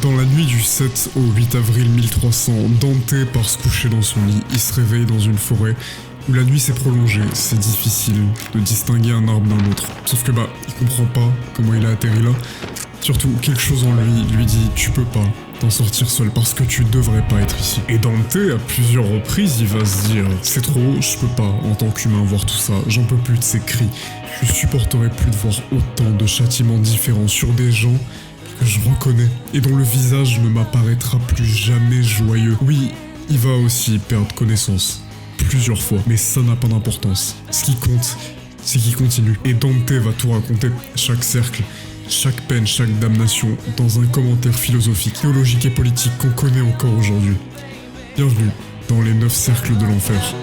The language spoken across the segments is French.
Dans la nuit du 7 au 8 avril 1300, Dante part se coucher dans son lit. Il se réveille dans une forêt où la nuit s'est prolongée. C'est difficile de distinguer un arbre d'un autre. Sauf que il comprend pas comment il a atterri là. Surtout, quelque chose en lui dit « Tu peux pas t'en sortir seul parce que tu devrais pas être ici ». Et Dante, à plusieurs reprises, il va se dire « C'est trop, je peux pas en tant qu'humain voir tout ça, j'en peux plus de ces cris. Je supporterai plus de voir autant de châtiments différents sur des gens que je reconnais et dont le visage ne m'apparaîtra plus jamais joyeux. Oui, il va aussi perdre connaissance. Plusieurs fois, mais ça n'a pas d'importance. Ce qui compte, c'est qu'il continue. Et Dante va tout raconter, chaque cercle, chaque peine, chaque damnation, dans un commentaire philosophique, théologique et politique qu'on connaît encore aujourd'hui. Bienvenue dans les 9 cercles de l'enfer.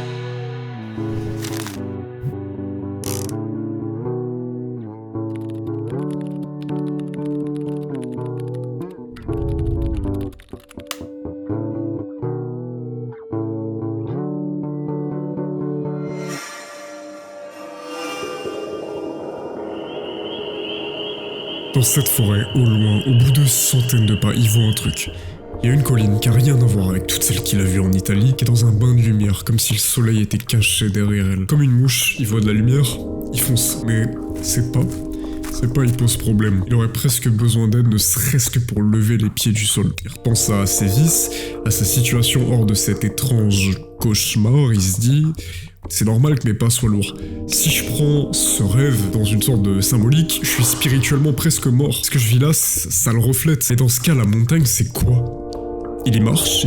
Dans cette forêt, au loin, au bout de centaines de pas, il voit un truc. Il y a une colline qui a rien à voir avec toutes celles qu'il a vues en Italie, qui est dans un bain de lumière, comme si le soleil était caché derrière elle. Comme une mouche, il voit de la lumière, il fonce. Mais c'est pas, il pose problème. Il aurait presque besoin d'aide, ne serait-ce que pour lever les pieds du sol. Il repense à ses vices, à sa situation hors de cet étrange cauchemar, il se dit... C'est normal que mes pas soient lourds. Si je prends ce rêve dans une sorte de symbolique, je suis spirituellement presque mort. Ce que je vis là, ça le reflète. Et dans ce cas, la montagne, c'est quoi? Il y marche,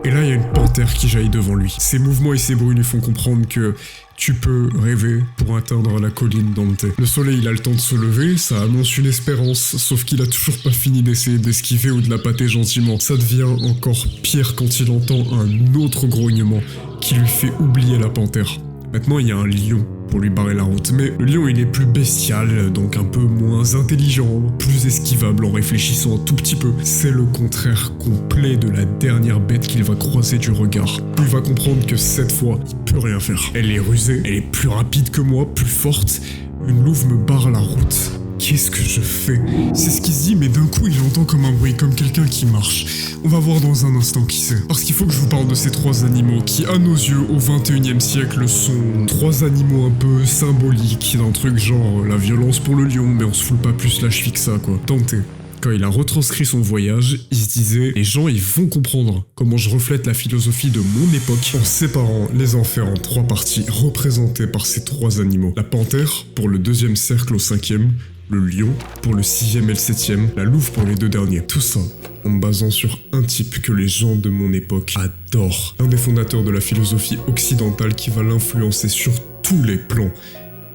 et là, il y a une panthère qui jaillit devant lui. Ses mouvements et ses bruits lui font comprendre que tu peux rêver pour atteindre la colline Dante. Le soleil, il a le temps de se lever, ça annonce une espérance, sauf qu'il a toujours pas fini d'essayer d'esquiver ou de la pâter gentiment. Ça devient encore pire quand il entend un autre grognement qui lui fait oublier la panthère. Maintenant, il y a un lion pour lui barrer la route, mais le lion, il est plus bestial, donc un peu moins intelligent, plus esquivable en réfléchissant un tout petit peu. C'est le contraire complet de la dernière bête qu'il va croiser du regard. Il va comprendre que cette fois, il peut rien faire. Elle est rusée, elle est plus rapide que moi, plus forte. Une louve me barre la route. Qu'est-ce que je fais? C'est ce qu'il se dit, mais d'un coup, il entend comme un bruit, comme quelqu'un qui marche. On va voir dans un instant qui c'est. Parce qu'il faut que je vous parle de ces 3 animaux qui, à nos yeux, au 21e siècle, sont 3 animaux un peu symboliques, d'un truc genre la violence pour le lion, mais on se fout pas plus la cheville que ça, quoi. Dante. Quand il a retranscrit son voyage, il se disait « Les gens, ils vont comprendre comment je reflète la philosophie de mon époque en séparant les enfers en 3 parties représentées par ces 3 animaux. La panthère pour le 2e cercle au 5e, le lion pour le 6e et le 7e, la louve pour les 2 derniers. Tout ça en me basant sur un type que les gens de mon époque adorent. Un des fondateurs de la philosophie occidentale qui va l'influencer sur tous les plans,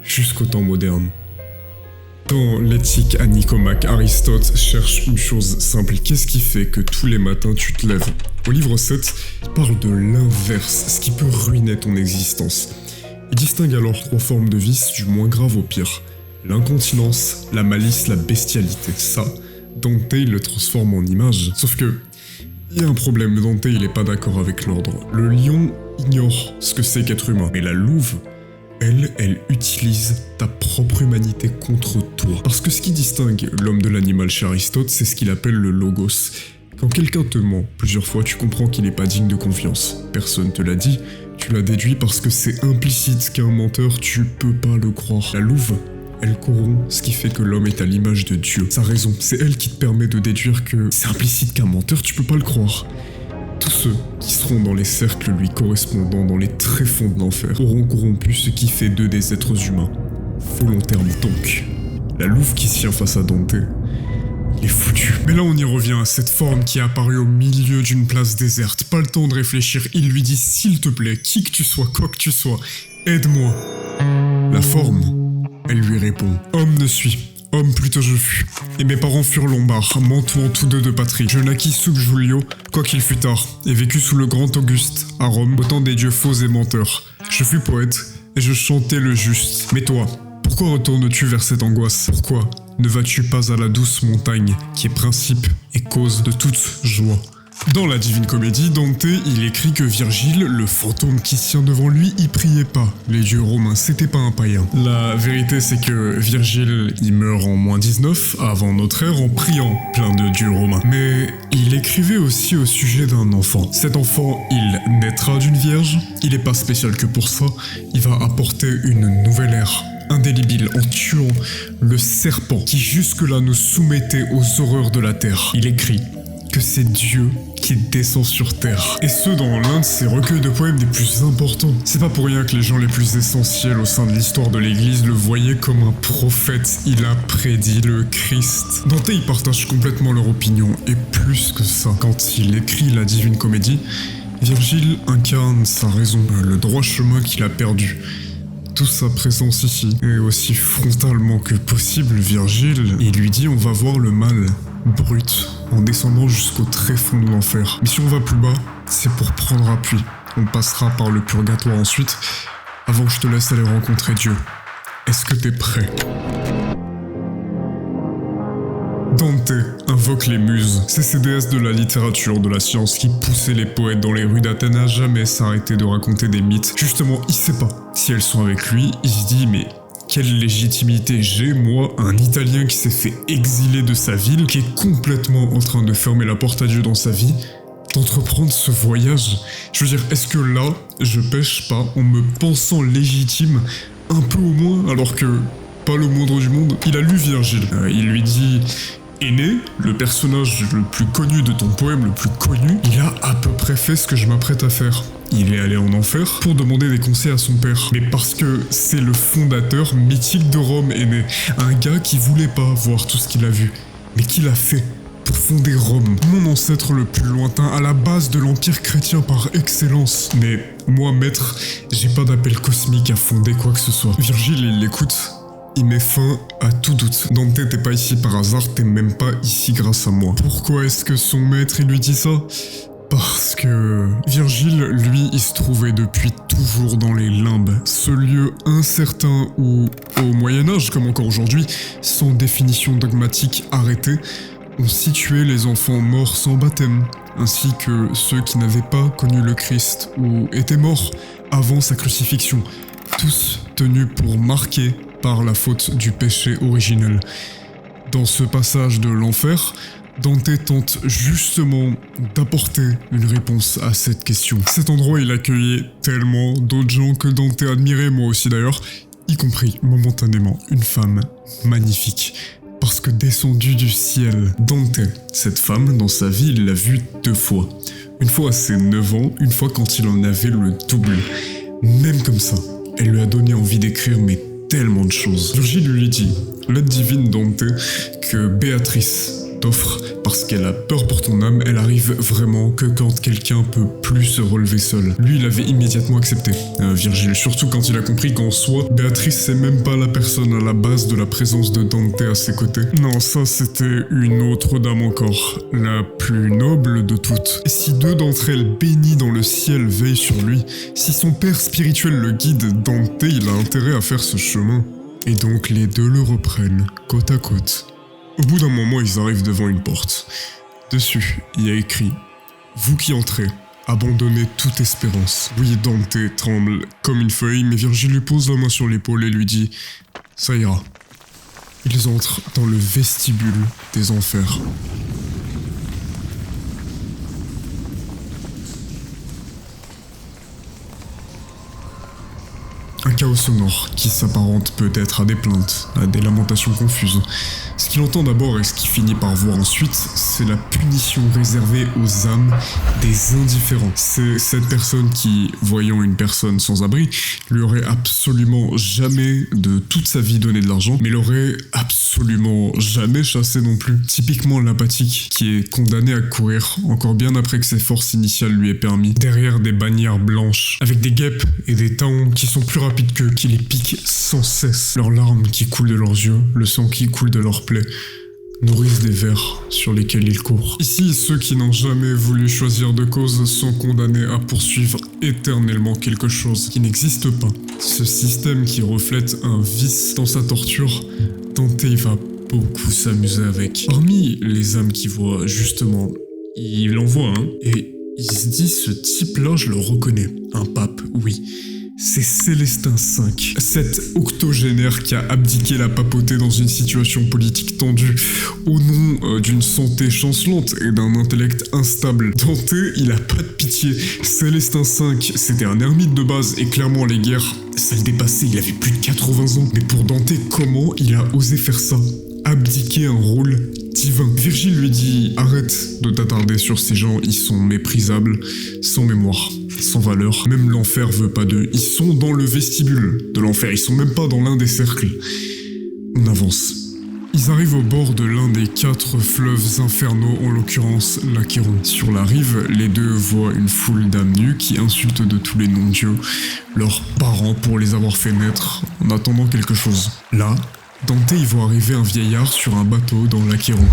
jusqu'au temps moderne. Dans l'éthique à Nicomaque, Aristote cherche une chose simple. Qu'est-ce qui fait que tous les matins tu te lèves? Au livre 7, il parle de l'inverse, ce qui peut ruiner ton existence. Il distingue alors 3 formes de vice, du moins grave au pire. L'incontinence, la malice, la bestialité. Ça, Dante il le transforme en image. Sauf que, il y a un problème, Dante il est pas d'accord avec l'ordre. Le lion ignore ce que c'est qu'être humain, mais la louve, elle utilise ta propre humanité contre toi. Parce que ce qui distingue l'homme de l'animal chez Aristote, c'est ce qu'il appelle le logos. Quand quelqu'un te ment plusieurs fois, tu comprends qu'il n'est pas digne de confiance. Personne te l'a dit, tu l'as déduit parce que c'est implicite qu'un menteur, tu peux pas le croire. La louve, elle corrompt ce qui fait que l'homme est à l'image de Dieu. Sa raison, c'est elle qui te permet de déduire que c'est implicite qu'un menteur, tu peux pas le croire. Tous ceux qui seront dans les cercles lui correspondant dans les tréfonds de l'enfer auront corrompu ce qui fait d'eux des êtres humains. Volontairement donc. La louve qui se tient face à Dante, il est foutu. Mais là on y revient à cette forme qui est apparue au milieu d'une place déserte. Pas le temps de réfléchir, il lui dit s'il te plaît, qui que tu sois, quoi que tu sois, aide-moi. La forme, elle lui répond, homme ne suis. Homme plutôt je fus, et mes parents furent lombards, m'entourant tous 2 de patrie. Je naquis sub Julio, quoiqu'il fût tard, et vécus sous le grand Auguste, à Rome, au temps des dieux faux et menteurs. Je fus poète, et je chantais le juste. Mais toi, pourquoi retournes-tu vers cette angoisse? Pourquoi ne vas-tu pas à la douce montagne, qui est principe et cause de toute joie? Dans la Divine Comédie, Dante, il écrit que Virgile, le fantôme qui se tient devant lui, y priait pas. Les dieux romains, c'était pas un païen. La vérité, c'est que Virgile, il meurt en -19, avant notre ère, en priant plein de dieux romains. Mais il écrivait aussi au sujet d'un enfant. Cet enfant, il naîtra d'une vierge, il est pas spécial que pour ça, il va apporter une nouvelle ère. Indélébile en tuant le serpent qui jusque-là nous soumettait aux horreurs de la terre. Il écrit que c'est Dieu qui descend sur terre. Et ce, dans l'un de ses recueils de poèmes les plus importants. C'est pas pour rien que les gens les plus essentiels au sein de l'histoire de l'église le voyaient comme un prophète. Il a prédit le Christ. Dante, il partage complètement leur opinion, et plus que ça. Quand il écrit la Divine Comédie, Virgile incarne sa raison, le droit chemin qu'il a perdu. Toute sa présence ici, et aussi frontalement que possible, Virgile, il lui dit on va voir le mal, brut, en descendant jusqu'au tréfonds de l'enfer. Mais si on va plus bas, c'est pour prendre appui. On passera par le purgatoire ensuite, avant que je te laisse aller rencontrer Dieu. Est-ce que t'es prêt ? Dante invoque les muses, ces déesses de la littérature, de la science qui poussaient les poètes dans les rues d'Athènes à jamais s'arrêter de raconter des mythes. Justement, il sait pas. Si elles sont avec lui, il se dit mais quelle légitimité j'ai, moi, un Italien qui s'est fait exiler de sa ville, qui est complètement en train de fermer la porte à Dieu dans sa vie, d'entreprendre ce voyage. Je veux dire, est-ce que là, je pêche pas en me pensant légitime, un peu au moins, alors que pas le moindre du monde. Il a lu Virgile. Il lui dit Aîné, le personnage le plus connu de ton poème, le plus connu, il a à peu près fait ce que je m'apprête à faire. Il est allé en enfer pour demander des conseils à son père. Mais parce que c'est le fondateur mythique de Rome, Aîné. Un gars qui voulait pas voir tout ce qu'il a vu, mais qui l'a fait pour fonder Rome. Mon ancêtre le plus lointain, à la base de l'empire chrétien par excellence. Mais moi, maître, j'ai pas d'appel cosmique à fonder quoi que ce soit. Virgile, il l'écoute. Il met fin à tout doute. Dante, t'es pas ici par hasard, t'es même pas ici grâce à moi. Pourquoi est-ce que son maître, il lui dit ça ? Parce que Virgile, lui, il se trouvait depuis toujours dans les limbes. Ce lieu incertain où, au Moyen-Âge, comme encore aujourd'hui, sans définition dogmatique arrêtée, on situait les enfants morts sans baptême, ainsi que ceux qui n'avaient pas connu le Christ ou étaient morts avant sa crucifixion, tous tenus pour marquer par la faute du péché originel. Dans ce passage de l'enfer, Dante tente justement d'apporter une réponse à cette question. Cet endroit, il accueillait tellement d'autres gens que Dante admirait, moi aussi d'ailleurs, y compris momentanément une femme magnifique. Parce que descendue du ciel, Dante, cette femme, dans sa vie, il l'a vue 2 fois. Une fois à ses 9 ans, une fois quand il en avait le double. Même comme ça, elle lui a donné envie d'écrire mais tellement de choses. Virgile lui dit, l'aide divine Dante, que Béatrice t'offre parce qu'elle a peur pour ton âme, elle arrive vraiment que quand quelqu'un peut plus se relever seul. Lui, il avait immédiatement accepté, Virgile, surtout quand il a compris qu'en soi, Béatrice c'est même pas la personne à la base de la présence de Dante à ses côtés. Non, ça c'était une autre dame encore, la plus noble de toutes. Et si 2 d'entre elles bénies dans le ciel veillent sur lui, si son père spirituel le guide, Dante, il a intérêt à faire ce chemin. Et donc les 2 le reprennent, côte à côte. Au bout d'un moment, ils arrivent devant une porte. Dessus, il y a écrit « Vous qui entrez, abandonnez toute espérance. » Oui, Dante tremble comme une feuille, mais Virgile lui pose la main sur l'épaule et lui dit « Ça ira. » Ils entrent dans le vestibule des enfers. Un chaos sonore qui s'apparente peut-être à des plaintes, à des lamentations confuses. Ce qu'il entend d'abord et ce qu'il finit par voir ensuite, c'est la punition réservée aux âmes des indifférents. C'est cette personne qui, voyant une personne sans abri, lui aurait absolument jamais de toute sa vie donné de l'argent, mais l'aurait absolument jamais chassé non plus. Typiquement l'apathique, qui est condamné à courir encore bien après que ses forces initiales lui aient permis, derrière des bannières blanches, avec des guêpes et des taons qui sont plus rapides qu'eux, qui les piquent sans cesse, leurs larmes qui coulent de leurs yeux, le sang qui coule de leurs plaies, nourrissent des vers sur lesquels ils courent. Ici, ceux qui n'ont jamais voulu choisir de cause sont condamnés à poursuivre éternellement quelque chose qui n'existe pas. Ce système qui reflète un vice dans sa torture, Dante va beaucoup s'amuser avec. Parmi les âmes qui voient justement il envoie un, et il se dit, ce type-là, je le reconnais. Un pape, oui. C'est Célestin V, cet octogénaire qui a abdiqué la papauté dans une situation politique tendue au nom d'une santé chancelante et d'un intellect instable. Dante, il a pas de pitié. Célestin V, c'était un ermite de base et clairement les guerres, ça le dépassait, il avait plus de 80 ans. Mais pour Dante, comment il a osé faire ça ? Abdiquer un rôle divin. Virgile lui dit, arrête de t'attarder sur ces gens, ils sont méprisables, sans mémoire. Sans valeur, même l'enfer veut pas d'eux. Ils sont dans le vestibule de l'enfer, ils sont même pas dans l'un des cercles. On avance. Ils arrivent au bord de l'un des 4 fleuves infernaux, en l'occurrence l'Achéron. Sur la rive, les deux voient une foule d'âmes nues qui insultent de tous les noms de Dieu leurs parents pour les avoir fait naître en attendant quelque chose. Là, Dante y voit arriver un vieillard sur un bateau dans l'Achéron,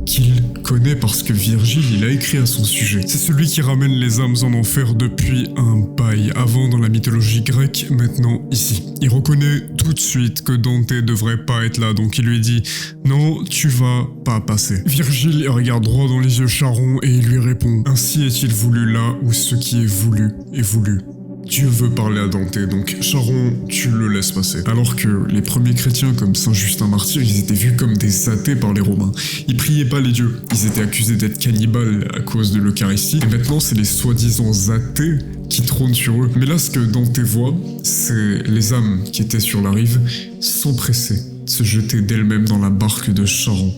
qu'il connaît parce que Virgile il a écrit à son sujet. C'est celui qui ramène les âmes en enfer depuis un bail, avant dans la mythologie grecque, maintenant ici. Il reconnaît tout de suite que Dante devrait pas être là, donc il lui dit « Non, tu vas pas passer ». Virgile regarde droit dans les yeux Charon et il lui répond « Ainsi est-il voulu là où ce qui est voulu est voulu ». Dieu veut parler à Dante, donc Charon, tu le laisses passer. Alors que les premiers chrétiens comme Saint Justin Martyr, ils étaient vus comme des athées par les Romains. Ils priaient pas les dieux, ils étaient accusés d'être cannibales à cause de l'Eucharistie, et maintenant c'est les soi-disant athées qui trônent sur eux. Mais là, ce que Dante voit, c'est les âmes qui étaient sur la rive s'empresser de se jeter d'elles-mêmes dans la barque de Charon.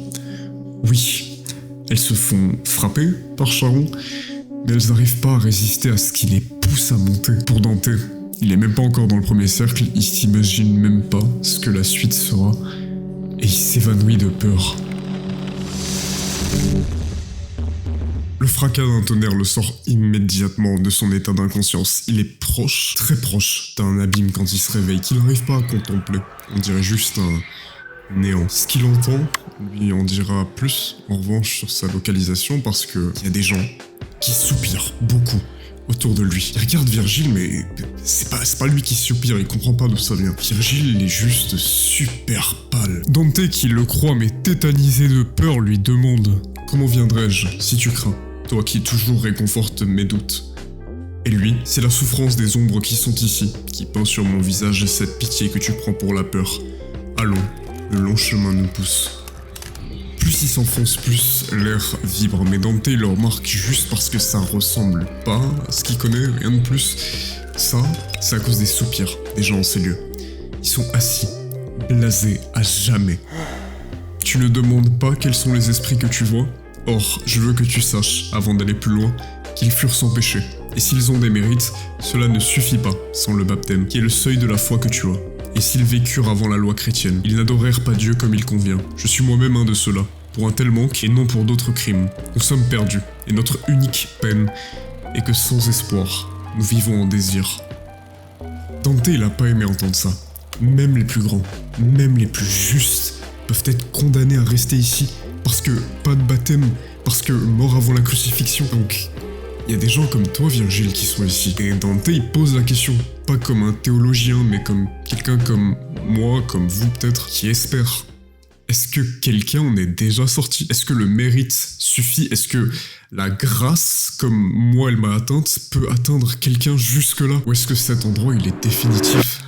Oui, elles se font frapper par Charon, mais elles n'arrivent pas à résister à ce qui les pousse à monter. Pour Dante, il est même pas encore dans le premier cercle, il s'imagine même pas ce que la suite sera, et il s'évanouit de peur. Le fracas d'un tonnerre le sort immédiatement de son état d'inconscience. Il est proche, très proche, d'un abîme quand il se réveille, qu'il n'arrive pas à contempler. On dirait juste un néant. Ce qu'il entend, lui en dira plus, en revanche, sur sa localisation, parce que y a des gens qui soupirent beaucoup autour de lui. Il regarde Virgile, mais c'est pas lui qui soupire, il comprend pas d'où ça vient. Virgile, il est juste super pâle. Dante, qui le croit mais tétanisé de peur, lui demande « Comment viendrais-je si tu crains, toi qui toujours réconfortes mes doutes ?» Et lui, c'est la souffrance des ombres qui sont ici, qui peint sur mon visage et cette pitié que tu prends pour la peur. Allons, le long chemin nous pousse. Plus il s'enfonce, plus l'air vibre, mais Dante le remarque juste parce que ça ressemble pas à ce qu'il connaît, rien de plus. Ça, c'est à cause des soupirs des gens en ces lieux. Ils sont assis, blasés à jamais. Tu ne demandes pas quels sont les esprits que tu vois. Or, je veux que tu saches, avant d'aller plus loin, qu'ils furent sans péché. Et s'ils ont des mérites, cela ne suffit pas sans le baptême, qui est le seuil de la foi que tu as. Et s'ils vécurent avant la loi chrétienne, ils n'adorèrent pas Dieu comme il convient. Je suis moi-même un de ceux-là, pour un tel manque et non pour d'autres crimes. Nous sommes perdus, et notre unique peine est que sans espoir, nous vivons en désir. Dante, il a pas aimé entendre ça. Même les plus grands, même les plus justes, peuvent être condamnés à rester ici, parce que pas de baptême, parce que mort avant la crucifixion. Donc, il y a des gens comme toi, Virgile, qui sont ici. Et Dante, il pose la question, pas comme un théologien, mais comme quelqu'un comme moi, comme vous peut-être, qui espère. Est-ce que quelqu'un en est déjà sorti? Est-ce que le mérite suffit? Est-ce que la grâce, comme moi elle m'a atteinte, peut atteindre quelqu'un jusque-là? Ou est-ce que cet endroit, il est définitif?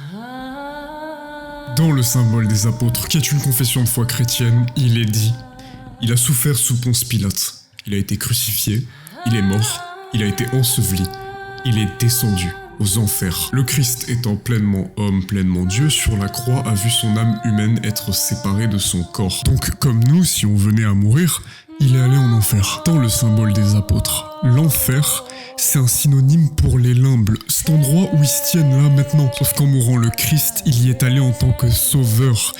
Dans le symbole des apôtres, qui est une confession de foi chrétienne, il est dit « Il a souffert sous Ponce Pilate, il a été crucifié, il est mort, il a été enseveli, il est descendu aux enfers. Le Christ étant pleinement homme, pleinement Dieu, sur la croix a vu son âme humaine être séparée de son corps. Donc comme nous, si on venait à mourir, il est allé en enfer. » Dans le symbole des apôtres, l'enfer, c'est un synonyme pour les limbes, cet endroit où ils se tiennent là maintenant. Sauf qu'en mourant le Christ, il y est allé en tant que sauveur.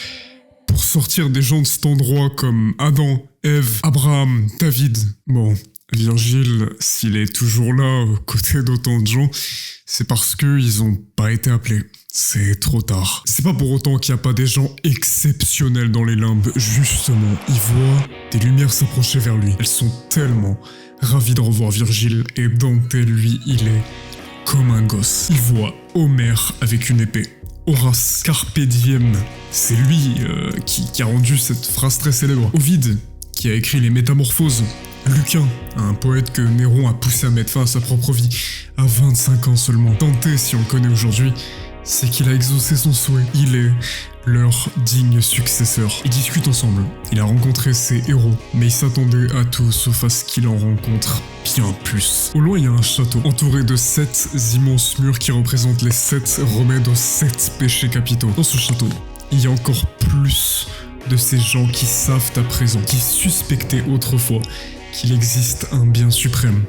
Pour sortir des gens de cet endroit comme Adam, Ève, Abraham, David. Bon, Virgile, s'il est toujours là, aux côtés d'autant de gens, c'est parce qu'ils ont pas été appelés. C'est trop tard. C'est pas pour autant qu'il n'y a pas des gens exceptionnels dans les limbes. Justement, ils voient des lumières s'approcher vers lui. Elles sont tellement ravies de revoir Virgile, et Dante, lui, il est comme un gosse. Il voit Homère avec une épée. Horace, Carpe diem. C'est lui qui a rendu cette phrase très célèbre. Ovide, qui a écrit les Métamorphoses. Lucain, un poète que Néron a poussé à mettre fin à sa propre vie, à 25 ans seulement. Dante, si on le connaît aujourd'hui, c'est qu'il a exaucé son souhait. Il est leur digne successeur. Ils discutent ensemble. Il a rencontré ses héros, mais il s'attendait à tout sauf à ce qu'il en rencontre bien plus. Au loin, il y a un château, entouré de 7 immenses murs qui représentent les 7 remèdes aux 7 péchés capitaux. Dans ce château, il y a encore plus de ces gens qui savent à présent, qui suspectaient autrefois qu'il existe un bien suprême.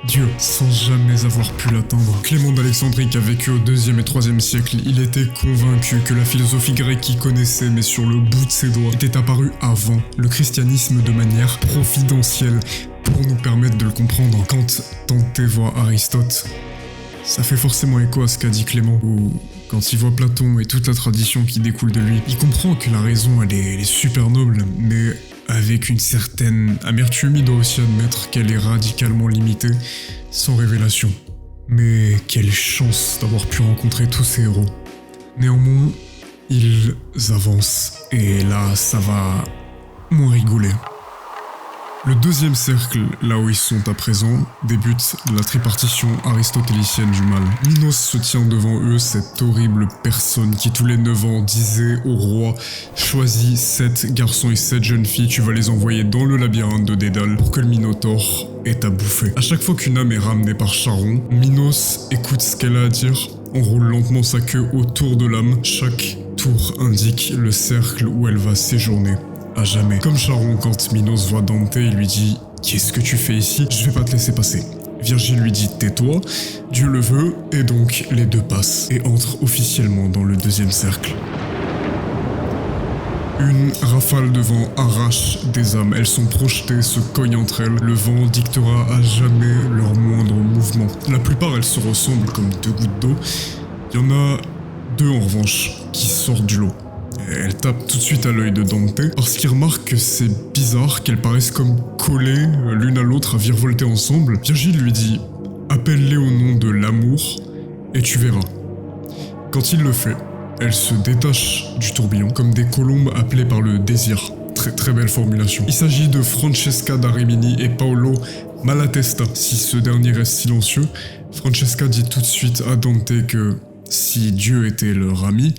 Dieu, sans jamais avoir pu l'atteindre. Clément d'Alexandrie, qui a vécu au 2e et 3e siècle, il était convaincu que la philosophie grecque qu'il connaissait, mais sur le bout de ses doigts, était apparue avant le christianisme de manière providentielle pour nous permettre de le comprendre. Quand Dante voit Aristote, ça fait forcément écho à ce qu'a dit Clément, ou quand il voit Platon et toute la tradition qui découle de lui, il comprend que la raison, elle est super noble, mais avec une certaine amertume, il doit aussi admettre qu'elle est radicalement limitée, sans révélation. Mais quelle chance d'avoir pu rencontrer tous ces héros. Néanmoins, ils avancent, et là, ça va moins rigoler. Le 2e cercle, là où ils sont à présent, débute la tripartition aristotélicienne du mal. Minos se tient devant eux, cette horrible personne qui tous les 9 ans disait au roi « Choisis 7 garçons et 7 jeunes filles, tu vas les envoyer dans le labyrinthe de Dédale pour que le Minotaure ait à bouffer. » À chaque fois qu'une âme est ramenée par Charon, Minos écoute ce qu'elle a à dire, enroule lentement sa queue autour de l'âme. Chaque tour indique le cercle où elle va séjourner. À jamais. Comme Charon, quand Minos voit Dante, il lui dit « Qu'est-ce que tu fais ici? Je vais pas te laisser passer. » Virgile lui dit « Tais-toi », Dieu le veut, et donc les deux passent, et entrent officiellement dans le 2e cercle. Une rafale de vent arrache des âmes, elles sont projetées, se cognent entre elles, le vent dictera à jamais leur moindre mouvement. La plupart, elles se ressemblent comme 2 gouttes d'eau. Il y en a 2 en revanche qui sortent du lot. Elle tape tout de suite à l'œil de Dante, parce qu'il remarque que c'est bizarre qu'elles paraissent comme collées l'une à l'autre à virevolter ensemble. Virgile lui dit « Appelle-les au nom de l'amour, et tu verras. » Quand il le fait, elles se détachent du tourbillon, comme des colombes appelées par le désir. Très très belle formulation. Il s'agit de Francesca da Rimini et Paolo Malatesta. Si ce dernier reste silencieux, Francesca dit tout de suite à Dante que si Dieu était leur ami,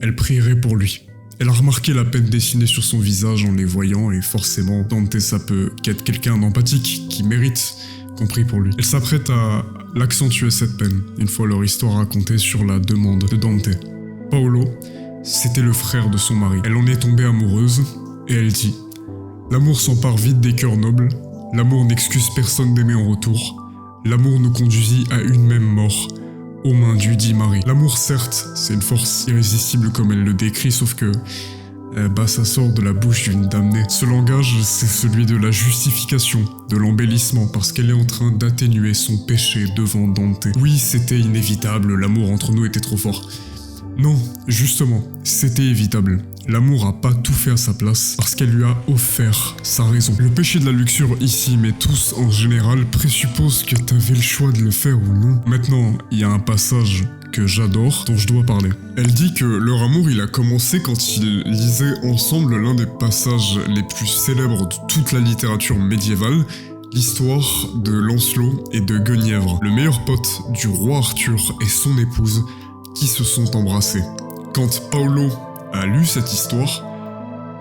elle prierait pour lui. Elle a remarqué la peine dessinée sur son visage en les voyant, et forcément, Dante ça peut qu'être quelqu'un d'empathique, qui mérite qu'on prie pour lui. Elle s'apprête à l'accentuer cette peine, une fois leur histoire racontée sur la demande de Dante. Paolo, c'était le frère de son mari. Elle en est tombée amoureuse, et elle dit « L'amour s'empare vite des cœurs nobles, l'amour n'excuse personne d'aimer en retour, l'amour nous conduisit à une même mort. » Aux mains du dit Marie. L'amour, certes, c'est une force irrésistible comme elle le décrit, sauf que ça sort de la bouche d'une damnée. Ce langage, c'est celui de la justification, de l'embellissement, parce qu'elle est en train d'atténuer son péché devant Dante. Oui, c'était inévitable, l'amour entre nous était trop fort. Non, justement, c'était évitable. L'amour a pas tout fait à sa place, parce qu'elle lui a offert sa raison. Le péché de la luxure ici, mais tous en général, présuppose que t'avais le choix de le faire ou non. Maintenant, il y a un passage que j'adore, dont je dois parler. Elle dit que leur amour, il a commencé quand ils lisaient ensemble l'un des passages les plus célèbres de toute la littérature médiévale, l'histoire de Lancelot et de Guenièvre, le meilleur pote du roi Arthur et son épouse, qui se sont embrassés. Quand Paolo a lu cette histoire,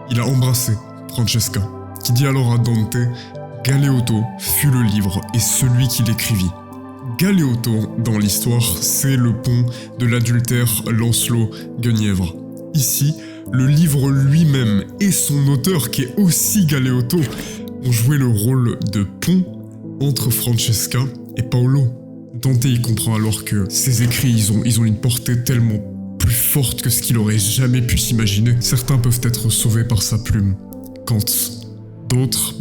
il a embrassé Francesca, qui dit alors à Dante « Galeotto fut le livre et celui qui l'écrivit. » Galeotto, dans l'histoire, c'est le pont de l'adultère Lancelot-Guenièvre. Ici, le livre lui-même et son auteur, qui est aussi Galeotto, ont joué le rôle de pont entre Francesca et Paolo. Dante y comprend alors que ces écrits, ils ont une portée tellement plus forte que ce qu'il aurait jamais pu s'imaginer. Certains peuvent être sauvés par sa plume, quand d'autres,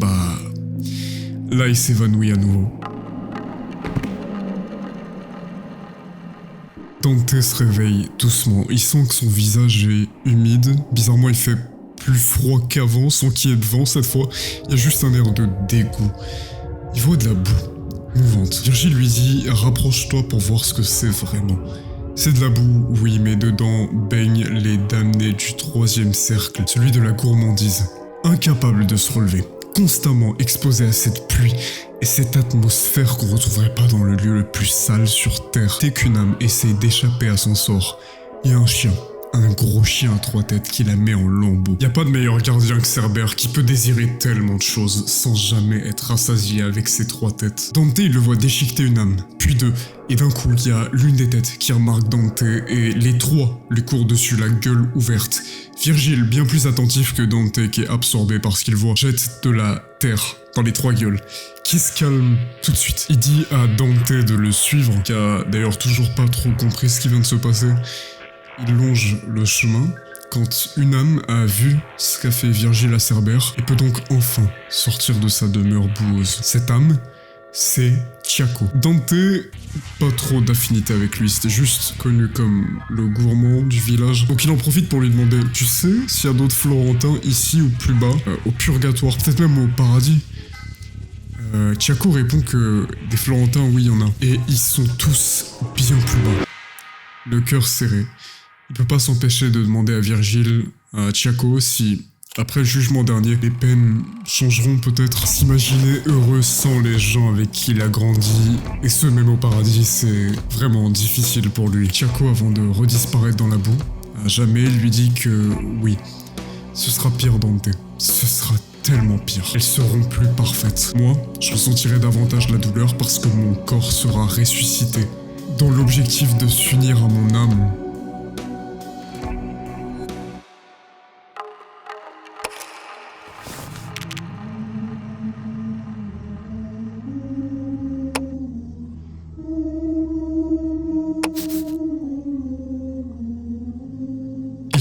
là il s'évanouit à nouveau. Dante se réveille doucement, il sent que son visage est humide, bizarrement il fait plus froid qu'avant, sans qu'il y ait de vent cette fois, il y a juste un air de dégoût. Il voit de la boue mouvante. Virgile lui dit « Rapproche-toi pour voir ce que c'est vraiment ». C'est de la boue, oui, mais dedans baignent les damnés du 3e cercle, celui de la gourmandise. Incapable de se relever, constamment exposé à cette pluie et cette atmosphère qu'on retrouverait pas dans le lieu le plus sale sur Terre. Dès qu'une âme essaye d'échapper à son sort, il y a un chien. Un gros chien à 3 têtes qui la met en lambeaux. Y a pas de meilleur gardien que Cerbère qui peut désirer tellement de choses sans jamais être rassasié avec ses 3 têtes. Dante il le voit déchiqueter une âme, puis 2, et d'un coup il y a l'une des têtes qui remarque Dante et les 3 lui courent dessus la gueule ouverte. Virgile, bien plus attentif que Dante qui est absorbé par ce qu'il voit, jette de la terre dans les 3 gueules, qui se calme tout de suite. Il dit à Dante de le suivre, qui a d'ailleurs toujours pas trop compris ce qui vient de se passer. Il longe le chemin quand une âme a vu ce qu'a fait Virgile à Cerbère et peut donc enfin sortir de sa demeure boueuse. Cette âme, c'est Tiaco. Dante, pas trop d'affinité avec lui, c'était juste connu comme le gourmand du village. Donc il en profite pour lui demander « Tu sais s'il y a d'autres Florentins ici ou plus bas, au purgatoire, peut-être même au paradis ?» Tiaco répond que des Florentins, oui, il y en a. Et ils sont tous bien plus bas. Le cœur serré. Il peut pas s'empêcher de demander à Virgile, à Tiaco, si, après le jugement dernier, les peines changeront peut-être. S'imaginer heureux sans les gens avec qui il a grandi, et ce même au paradis, c'est vraiment difficile pour lui. Tiaco, avant de redisparaître dans la boue, à jamais lui dit que oui, ce sera pire Dante, ce sera tellement pire. Elles seront plus parfaites. Moi, je ressentirai davantage la douleur parce que mon corps sera ressuscité, dans l'objectif de s'unir à mon âme.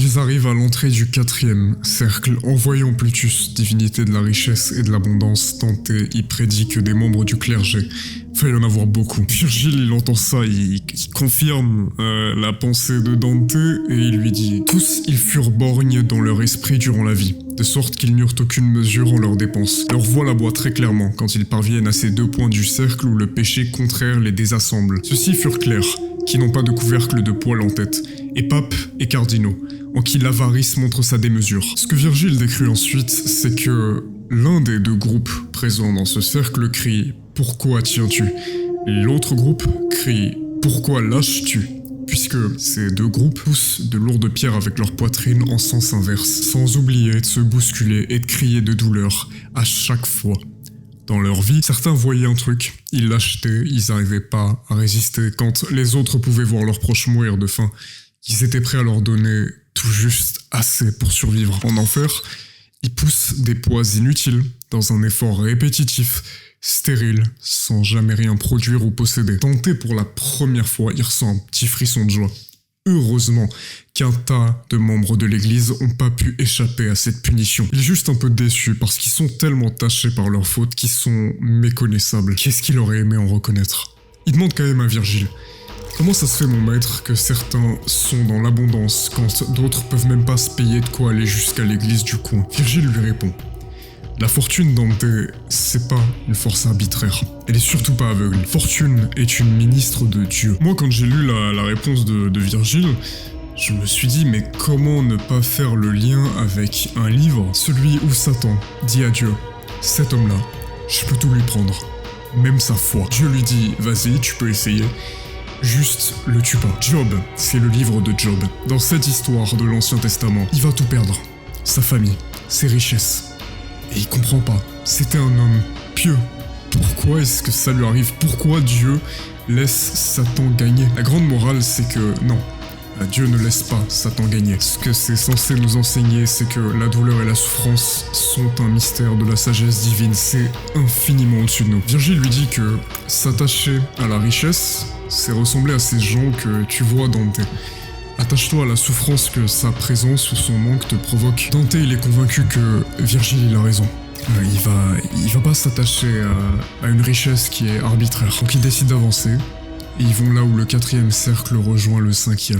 Ils arrivent à l'entrée du 4e cercle en voyant Plutus, divinité de la richesse et de l'abondance. Dante y prédit que des membres du clergé va y en avoir beaucoup. Virgile, il entend ça, il confirme la pensée de Dante et il lui dit « Tous, ils furent borgnes dans leur esprit durant la vie, de sorte qu'ils n'eurent aucune mesure en leurs dépenses. Leur voix l'aboie très clairement quand ils parviennent à ces 2 points du cercle où le péché contraire les désassemble. Ceux-ci furent clairs, qui n'ont pas de couvercle de poil en tête, et papes et cardinaux, en qui l'avarice montre sa démesure. » Ce que Virgile décrit ensuite, c'est que l'un des 2 groupes présents dans ce cercle crie « Pourquoi tiens-tu » L'autre groupe crie « Pourquoi lâches-tu » puisque ces 2 groupes poussent de lourdes pierres avec leur poitrine en sens inverse, sans oublier de se bousculer et de crier de douleur à chaque fois. Dans leur vie, certains voyaient un truc, ils l'achetaient, ils n'arrivaient pas à résister. Quand les autres pouvaient voir leurs proches mourir de faim, ils étaient prêts à leur donner tout juste assez pour survivre. En enfer, ils poussent des poids inutiles, dans un effort répétitif, stérile, sans jamais rien produire ou posséder. Dante, pour la première fois, il ressent un petit frisson de joie. Heureusement qu'un tas de membres de l'église ont pas pu échapper à cette punition. Il est juste un peu déçu parce qu'ils sont tellement tachés par leurs fautes qu'ils sont méconnaissables. Qu'est-ce qu'il aurait aimé en reconnaître? Il demande quand même à Virgile. Comment ça se fait, mon maître, que certains sont dans l'abondance quand d'autres peuvent même pas se payer de quoi aller jusqu'à l'église du coin? Virgile lui répond. La fortune, Dante, c'est pas une force arbitraire. Elle est surtout pas aveugle. Fortune est une ministre de Dieu. Moi, quand j'ai lu la réponse de Virgile, je me suis dit, mais comment ne pas faire le lien avec un livre, celui où Satan dit à Dieu, cet homme-là, je peux tout lui prendre, même sa foi. Dieu lui dit, vas-y, tu peux essayer. Juste le tue pas. Job, c'est le livre de Job. Dans cette histoire de l'Ancien Testament, il va tout perdre. Sa famille, ses richesses. Et il comprend pas. C'était un homme pieux. Pourquoi est-ce que ça lui arrive? Pourquoi Dieu laisse Satan gagner? La grande morale, c'est que non. Dieu ne laisse pas Satan gagner. Ce que c'est censé nous enseigner, c'est que la douleur et la souffrance sont un mystère de la sagesse divine. C'est infiniment au-dessus de nous. Virgile lui dit que s'attacher à la richesse, c'est ressembler à ces gens que tu vois dans tes... Attache-toi à la souffrance que sa présence ou son manque te provoque. Dante, il est convaincu que Virgile, il a raison. Il va pas s'attacher à une richesse qui est arbitraire. Donc il décide d'avancer, et ils vont là où le 4e cercle rejoint le 5e.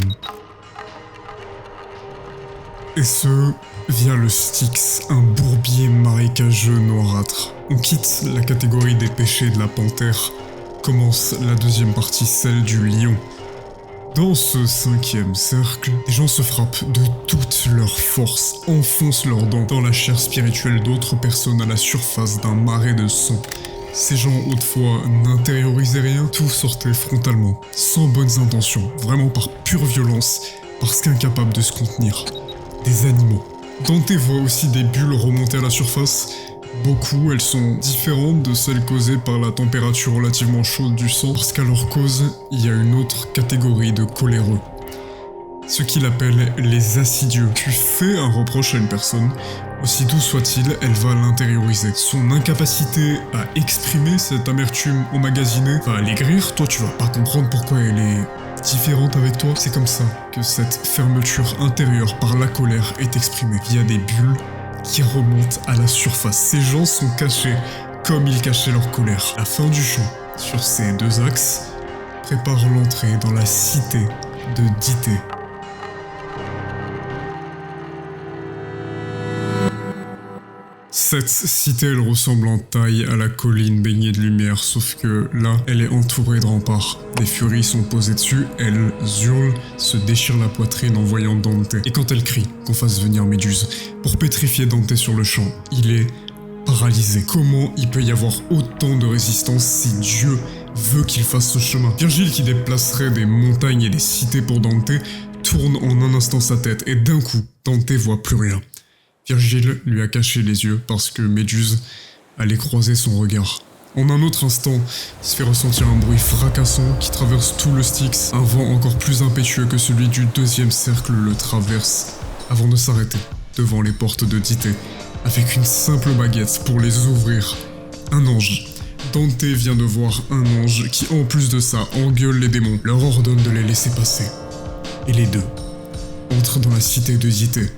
Et ce, via le Styx, un bourbier marécageux noirâtre. On quitte la catégorie des péchés de la panthère, commence la 2e partie, celle du lion. Dans ce 5e cercle, les gens se frappent de toute leur force, enfoncent leurs dents dans la chair spirituelle d'autres personnes à la surface d'un marais de sang. Ces gens autrefois n'intériorisaient rien, tout sortait frontalement, sans bonnes intentions, vraiment par pure violence, parce qu'incapables de se contenir. Des animaux. Dante voit aussi des bulles remonter à la surface. Beaucoup, elles sont différentes de celles causées par la température relativement chaude du sang, parce qu'à leur cause, il y a une autre catégorie de coléreux. Ce qu'il appelle les assidieux. Tu fais un reproche à une personne, aussi doux soit-il, elle va l'intérioriser. Son incapacité à exprimer cette amertume emmagasinée va l'aigrir. Toi, tu vas pas comprendre pourquoi elle est différente avec toi. C'est comme ça que cette fermeture intérieure par la colère est exprimée via des bulles qui remontent à la surface. Ces gens sont cachés comme ils cachaient leur colère. La fin du chant, sur ces deux axes, prépare l'entrée dans la cité de Dité. Cette cité, elle ressemble en taille à la colline baignée de lumière, sauf que là, elle est entourée de remparts. Des furies sont posées dessus, elles hurlent, se déchirent la poitrine en voyant Dante. Et quand elle crie qu'on fasse venir Méduse pour pétrifier Dante sur le champ, il est paralysé. Comment il peut y avoir autant de résistance si Dieu veut qu'il fasse ce chemin? Virgile, qui déplacerait des montagnes et des cités pour Dante, tourne en un instant sa tête et d'un coup, Dante voit plus rien. Virgile lui a caché les yeux parce que Méduse allait croiser son regard. En un autre instant, il se fait ressentir un bruit fracassant qui traverse tout le Styx. Un vent encore plus impétueux que celui du 2e cercle le traverse avant de s'arrêter devant les portes de Dité avec une simple baguette pour les ouvrir. Un ange. Dante vient de voir un ange qui, en plus de ça, engueule les démons, leur ordonne de les laisser passer. Et les deux entrent dans la cité de Dité.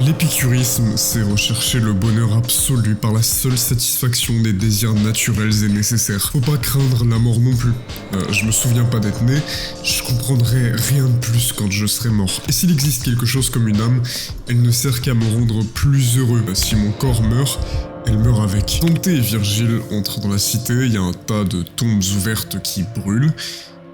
L'épicurisme, c'est rechercher le bonheur absolu par la seule satisfaction des désirs naturels et nécessaires. Faut pas craindre la mort non plus. Je me souviens pas d'être né, je comprendrai rien de plus quand je serai mort. Et s'il existe quelque chose comme une âme, elle ne sert qu'à me rendre plus heureux. Si mon corps meurt, elle meurt avec. Dante et Virgile entrent dans la cité, il y a un tas de tombes ouvertes qui brûlent.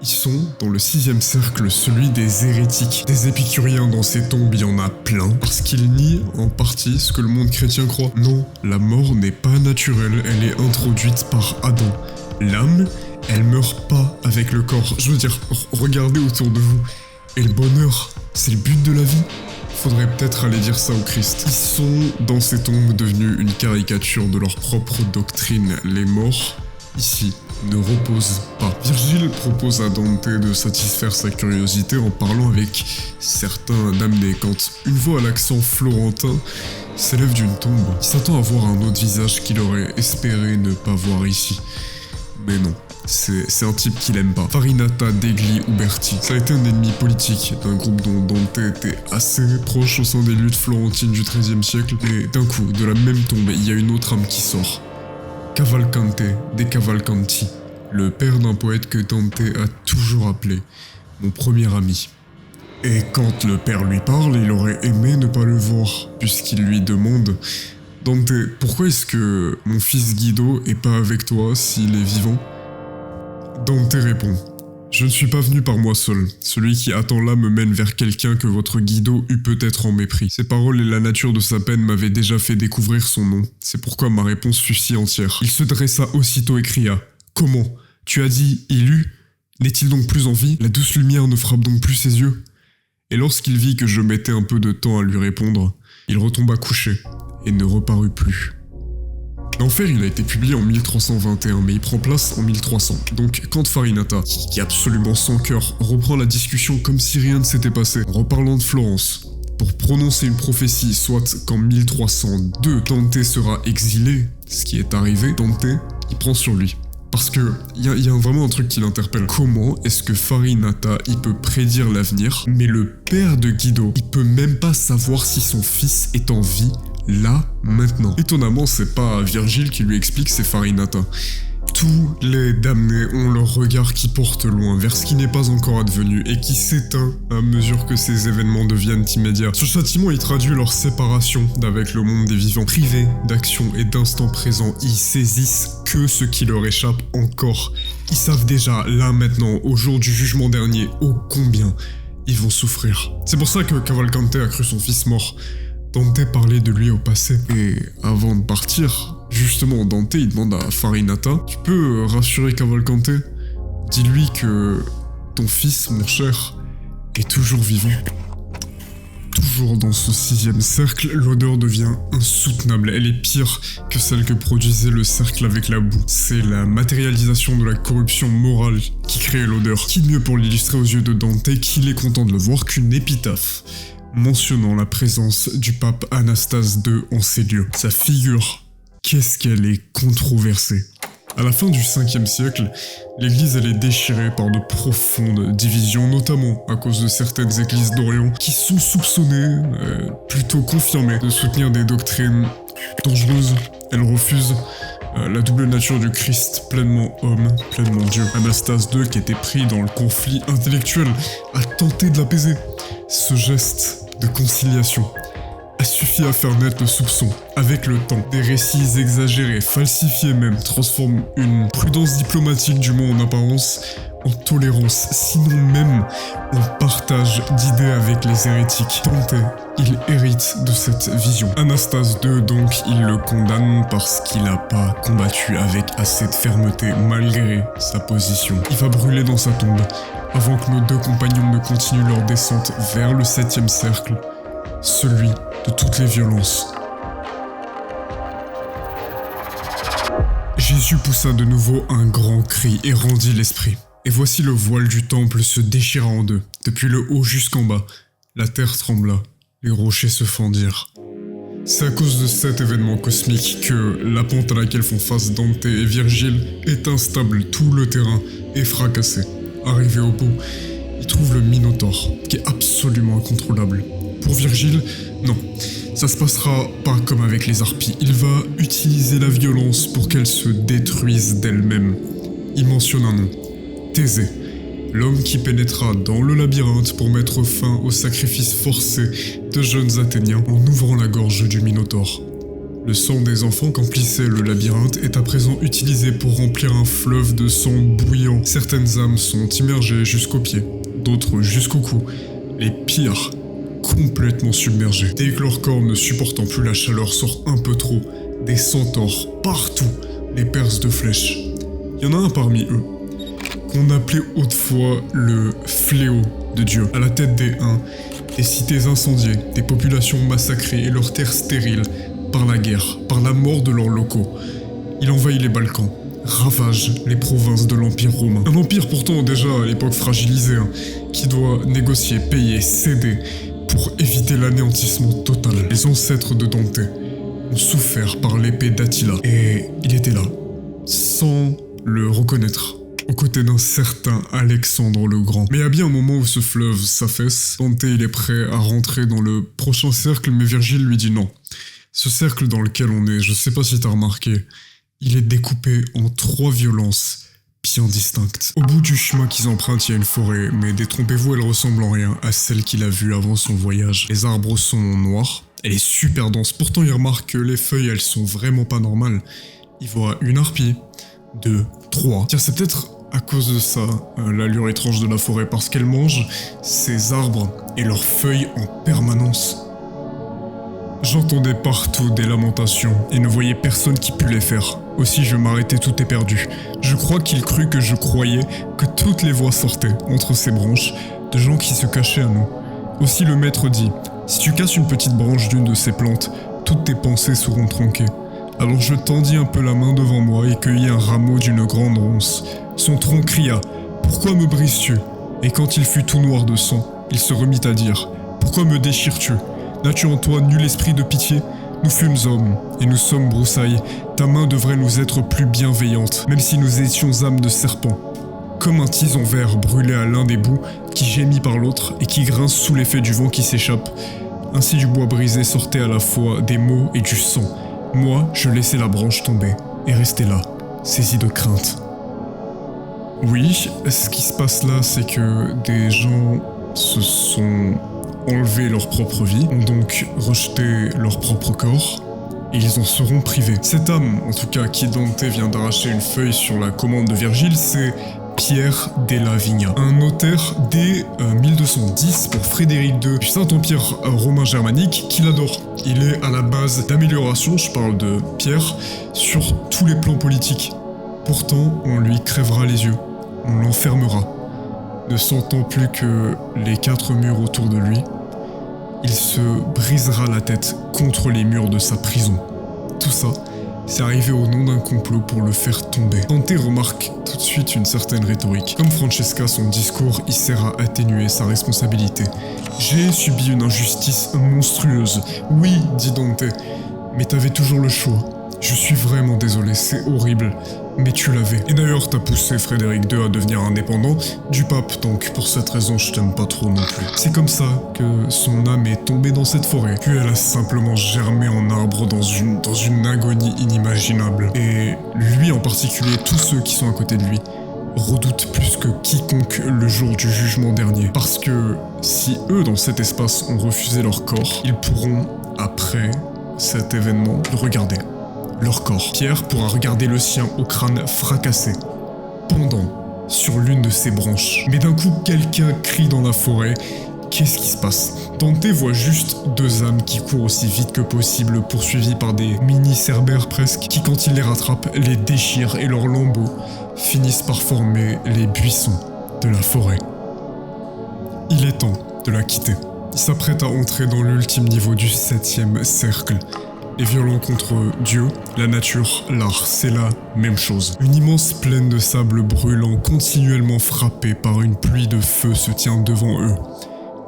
Ils sont dans le 6e cercle, celui des hérétiques. Des épicuriens dans ces tombes, il y en a plein, parce qu'ils nient en partie ce que le monde chrétien croit. Non, la mort n'est pas naturelle, elle est introduite par Adam. L'âme, elle meurt pas avec le corps. Je veux dire, regardez autour de vous. Et le bonheur, c'est le but de la vie. Faudrait peut-être aller dire ça au Christ. Ils sont dans ces tombes devenus une caricature de leur propre doctrine. Les morts, ici, ne repose pas. Virgile propose à Dante de satisfaire sa curiosité en parlant avec certains damnés quand une voix à l'accent florentin s'élève d'une tombe. Il s'attend à voir un autre visage qu'il aurait espéré ne pas voir ici. Mais non, c'est un type qu'il aime pas. Farinata degli Uberti. Ça a été un ennemi politique d'un groupe dont Dante était assez proche au sein des luttes florentines du XIIIe siècle. Et d'un coup, de la même tombe, il y a une autre âme qui sort. Cavalcante de Cavalcanti, le père d'un poète que Dante a toujours appelé mon premier ami. Et quand le père lui parle, il aurait aimé ne pas le voir, puisqu'il lui demande « Dante, pourquoi est-ce que mon fils Guido est pas avec toi s'il est vivant ?» Dante répond « Je ne suis pas venu par moi seul. Celui qui attend là me mène vers quelqu'un que votre Guido eut peut-être en mépris. Ces paroles et la nature de sa peine m'avaient déjà fait découvrir son nom. C'est pourquoi ma réponse fut si entière. » Il se dressa aussitôt et cria « Comment ? Tu as dit « il eut » N'est-il donc plus en vie ? La douce lumière ne frappe donc plus ses yeux ? Et lorsqu'il vit que je mettais un peu de temps à lui répondre, il retomba couché et ne reparut plus. L'Enfer, il a été publié en 1321, mais il prend place en 1300. Donc, quand Farinata, qui est absolument sans cœur, reprend la discussion comme si rien ne s'était passé, en reparlant de Florence, pour prononcer une prophétie, soit qu'en 1302, Dante sera exilé, ce qui est arrivé, Dante, il prend sur lui. Parce que y a vraiment un truc qui l'interpelle. Comment est-ce que Farinata, il peut prédire l'avenir, mais le père de Guido, il peut même pas savoir si son fils est en vie là, maintenant. Étonnamment, c'est pas Virgile qui lui explique, c'est Farinata. Tous les damnés ont leur regard qui porte loin vers ce qui n'est pas encore advenu et qui s'éteint à mesure que ces événements deviennent immédiats. Ce châtiment y traduit leur séparation d'avec le monde des vivants. Privés d'action et d'instant présent, ils saisissent que ce qui leur échappe encore. Ils savent déjà, là maintenant, au jour du jugement dernier, ô combien ils vont souffrir. C'est pour ça que Cavalcante a cru son fils mort. Dante parlait de lui au passé. Et avant de partir, justement, Dante il demande à Farinata « Tu peux rassurer Cavalcante ? Dis-lui que ton fils, mon cher, est toujours vivant. » Toujours dans ce 6e cercle, l'odeur devient insoutenable. Elle est pire que celle que produisait le cercle avec la boue. C'est la matérialisation de la corruption morale qui crée l'odeur. Qui de mieux pour l'illustrer aux yeux de Dante qu'il est content de le voir qu'une épitaphe mentionnant la présence du pape Anastase II en ces lieux. Sa figure, qu'est-ce qu'elle est controversée. À la fin du 5e siècle, l'église elle est déchirée par de profondes divisions, notamment à cause de certaines églises d'Orient qui sont soupçonnées, plutôt confirmées, de soutenir des doctrines dangereuses. Elles refusent la double nature du Christ, pleinement homme, pleinement Dieu. Anastase II, qui était pris dans le conflit intellectuel, a tenté de l'apaiser. Ce geste de conciliation a suffi à faire naître le soupçon. Avec le temps, des récits exagérés, falsifiés même, transforment une prudence diplomatique du moins en apparence en tolérance, sinon même en partage d'idées avec les hérétiques. Dante, il hérite de cette vision. Anastase II, donc, il le condamne parce qu'il n'a pas combattu avec assez de fermeté malgré sa position. Il va brûler dans sa tombe avant que nos deux compagnons ne continuent leur descente vers le 7e cercle, celui de toutes les violences. Jésus poussa de nouveau un grand cri et rendit l'esprit. Et voici le voile du temple se déchira en deux. Depuis le haut jusqu'en bas, la terre trembla, les rochers se fendirent. C'est à cause de cet événement cosmique que la pente à laquelle font face Dante et Virgile est instable, tout le terrain est fracassé. Arrivé au bout, il trouve le Minotaure, qui est absolument incontrôlable. Pour Virgile, non, ça se passera pas comme avec les harpies. Il va utiliser la violence pour qu'elles se détruisent d'elles-mêmes. Il mentionne un nom, Thésée, l'homme qui pénétra dans le labyrinthe pour mettre fin au sacrifice forcé de jeunes Athéniens en ouvrant la gorge du Minotaure. Le sang des enfants qu'emplissait le labyrinthe est à présent utilisé pour remplir un fleuve de sang bouillant. Certaines âmes sont immergées jusqu'aux pieds, d'autres jusqu'au cou. Les pires, complètement submergés. Dès que leur corps ne supportant plus la chaleur sort un peu trop, des centaures partout les percent de flèches. Il y en a un parmi eux qu'on appelait autrefois le fléau de Dieu. À la tête des Huns, des cités incendiées, des populations massacrées et leurs terres stériles par la guerre, par la mort de leurs locaux. Il envahit les Balkans, ravage les provinces de l'Empire romain. Un empire pourtant déjà à l'époque fragilisé, qui doit négocier, payer, céder pour éviter l'anéantissement total. Les ancêtres de Dante ont souffert par l'épée d'Attila et il était là, sans le reconnaître, aux côtés d'un certain Alexandre le Grand. Mais il y a bien un moment où ce fleuve s'affaisse, Dante il est prêt à rentrer dans le prochain cercle, mais Virgile lui dit non. Ce cercle dans lequel on est, je sais pas si t'as remarqué, il est découpé en 3 violences bien distinctes. Au bout du chemin qu'ils empruntent, il y a une forêt, mais détrompez-vous, elle ressemble en rien à celle qu'il a vue avant son voyage. Les arbres sont noirs, elle est super dense, pourtant il remarque que les feuilles elles sont vraiment pas normales. Il voit une harpie, 2, 3. Tiens, c'est peut-être à cause de ça, l'allure étrange de la forêt, parce qu'elle mange ces arbres et leurs feuilles en permanence. J'entendais partout des lamentations et ne voyais personne qui pût les faire. Aussi je m'arrêtais tout éperdu. Je crois qu'il crut que je croyais que toutes les voix sortaient, entre ces branches, de gens qui se cachaient à nous. Aussi le maître dit, si tu casses une petite branche d'une de ces plantes, toutes tes pensées seront tronquées. Alors je tendis un peu la main devant moi et cueillis un rameau d'une grande ronce. Son tronc cria, « Pourquoi me brises-tu » Et quand il fut tout noir de sang, il se remit à dire, « Pourquoi me déchires-tu ? N'as-tu en toi nul esprit de pitié ? Nous fûmes hommes, et nous sommes broussailles. Ta main devrait nous être plus bienveillante, même si nous étions âmes de serpent. » Comme un tison vert brûlé à l'un des bouts, qui gémit par l'autre et qui grince sous l'effet du vent qui s'échappe. Ainsi du bois brisé sortait à la fois des mots et du sang. Moi, je laissai la branche tomber, et restai là, saisi de crainte. Oui, ce qui se passe là, c'est que des gens se sont enlevés leur propre vie, ont donc rejeté leur propre corps, et ils en seront privés. Cette âme, en tout cas, qui Dante vient d'arracher une feuille sur la commande de Virgile, c'est Pierre della Vigna, un notaire dès 1210 pour Frédéric II du Saint-Empire romain germanique qu'il adore. Il est à la base d'amélioration, je parle de Pierre, sur tous les plans politiques. Pourtant, on lui crèvera les yeux, on l'enfermera. Ne sentant plus que les 4 murs autour de lui, il se brisera la tête contre les murs de sa prison. Tout ça, c'est arrivé au nom d'un complot pour le faire tomber. Dante remarque tout de suite une certaine rhétorique. Comme Francesca, son discours y sert à atténuer sa responsabilité. « J'ai subi une injustice monstrueuse. Oui, dit Dante, mais t'avais toujours le choix. Je suis vraiment désolé, c'est horrible, mais tu l'avais. Et d'ailleurs, t'as poussé Frédéric II à devenir indépendant du pape, donc pour cette raison, je t'aime pas trop non plus. C'est comme ça que son âme est tombée dans cette forêt, puis elle a simplement germé en arbre dans une agonie inimaginable. Et lui en particulier, tous ceux qui sont à côté de lui, redoutent plus que quiconque le jour du jugement dernier. Parce que si eux, dans cet espace, ont refusé leur corps, ils pourront, après cet événement, le regarder. Leur corps. Pierre pourra regarder le sien au crâne fracassé, pendant sur l'une de ses branches. Mais d'un coup, quelqu'un crie dans la forêt. Qu'est-ce qui se passe? Dante voit juste 2 âmes qui courent aussi vite que possible, poursuivies par des mini-cerbères presque, qui quand il les rattrape, les déchirent et leurs lambeaux finissent par former les buissons de la forêt. Il est temps de la quitter. Il s'apprête à entrer dans l'ultime niveau du 7e cercle. Les violents contre Dieu, la nature, l'art, c'est la même chose. Une immense plaine de sable brûlant, continuellement frappée par une pluie de feu, se tient devant eux.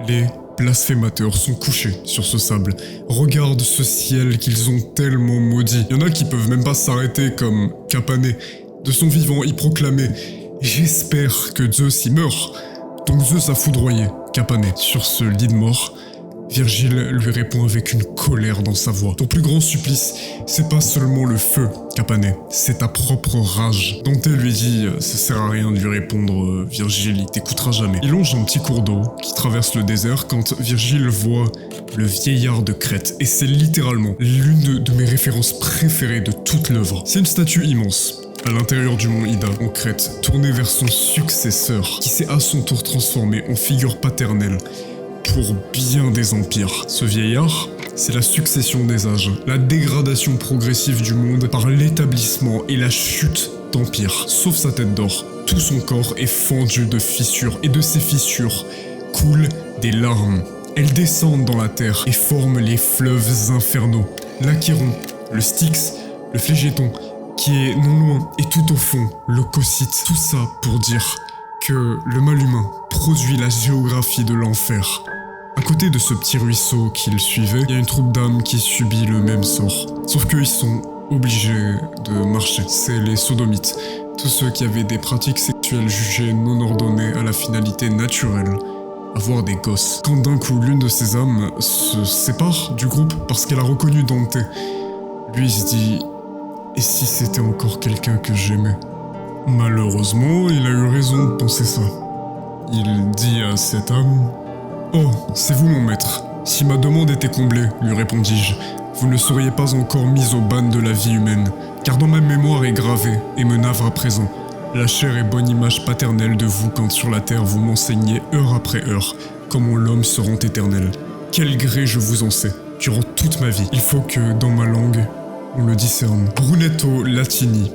Les blasphémateurs sont couchés sur ce sable, regardent ce ciel qu'ils ont tellement maudit. Il y en a qui peuvent même pas s'arrêter comme Capané. De son vivant, il proclamait « J'espère que Zeus y meurt ». Donc Zeus a foudroyé Capané. Sur ce lit de mort, Virgile lui répond avec une colère dans sa voix. Ton plus grand supplice, c'est pas seulement le feu, Capané, c'est ta propre rage. Dante lui dit, ça sert à rien de lui répondre, Virgile, il t'écoutera jamais. Il longe un petit cours d'eau qui traverse le désert quand Virgile voit le vieillard de Crète. Et c'est littéralement l'une de mes références préférées de toute l'œuvre. C'est une statue immense. À l'intérieur du mont Ida, en Crète, tournée vers son successeur, qui s'est à son tour transformé en figure paternelle pour bien des empires. Ce vieillard, c'est la succession des âges, la dégradation progressive du monde par l'établissement et la chute d'empires. Sauf sa tête d'or, tout son corps est fendu de fissures, et de ces fissures coulent des larmes. Elles descendent dans la terre et forment les fleuves infernaux. L'Achéron, le Styx, le Phlegéton, qui est non loin, et tout au fond, le Cocyte. Tout ça pour dire que le mal humain produit la géographie de l'enfer. À côté de ce petit ruisseau qu'il suivait, il y a une troupe d'âmes qui subit le même sort. Sauf qu'ils sont obligés de marcher. C'est les sodomites, tous ceux qui avaient des pratiques sexuelles jugées non ordonnées à la finalité naturelle, avoir des gosses. Quand d'un coup l'une de ces âmes se sépare du groupe parce qu'elle a reconnu Dante, lui il se dit « Et si c'était encore quelqu'un que j'aimais ?» Malheureusement, il a eu raison de penser ça. Il dit à cette âme « Oh, c'est vous mon maître. Si ma demande était comblée, lui répondis-je, vous ne seriez pas encore mis au ban de la vie humaine, car dans ma mémoire est gravé, et me navre à présent, la chère et bonne image paternelle de vous quand sur la terre vous m'enseignez heure après heure comment l'homme se rend éternel. Quel gré je vous en sais, durant toute ma vie. Il faut que, dans ma langue, on le discerne. Brunetto Latini,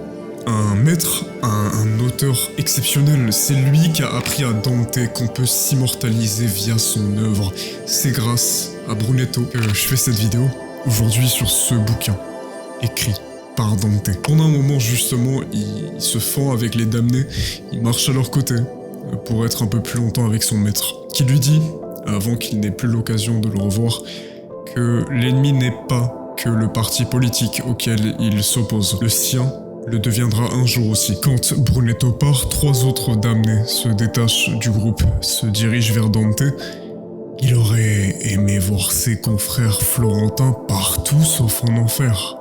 un maître, un auteur exceptionnel, c'est lui qui a appris à Dante qu'on peut s'immortaliser via son œuvre. C'est grâce à Brunetto que je fais cette vidéo aujourd'hui sur ce bouquin, écrit par Dante. Pendant un moment justement, il se fend avec les damnés, il marche à leur côté pour être un peu plus longtemps avec son maître, qui lui dit, avant qu'il n'ait plus l'occasion de le revoir, que l'ennemi n'est pas que le parti politique auquel il s'oppose. Le sien le deviendra un jour aussi. Quand Brunetto part, 3 autres damnés se détachent du groupe, se dirigent vers Dante. Il aurait aimé voir ses confrères florentins partout sauf en enfer.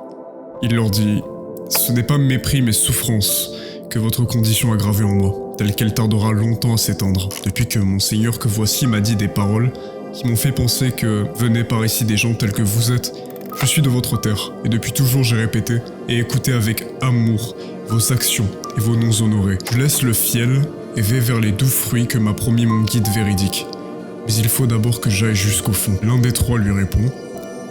Il leur dit Ce n'est pas mépris mais souffrance que votre condition a gravée en moi, telle qu'elle tardera longtemps à s'éteindre, depuis que mon Seigneur que voici m'a dit des paroles qui m'ont fait penser que venaient par ici des gens tels que vous êtes. Je suis de votre terre, et depuis toujours j'ai répété et écouté avec amour vos actions et vos noms honorés. Je laisse le fiel et vais vers les doux fruits que m'a promis mon guide véridique. Mais il faut d'abord que j'aille jusqu'au fond. L'un des trois lui répond.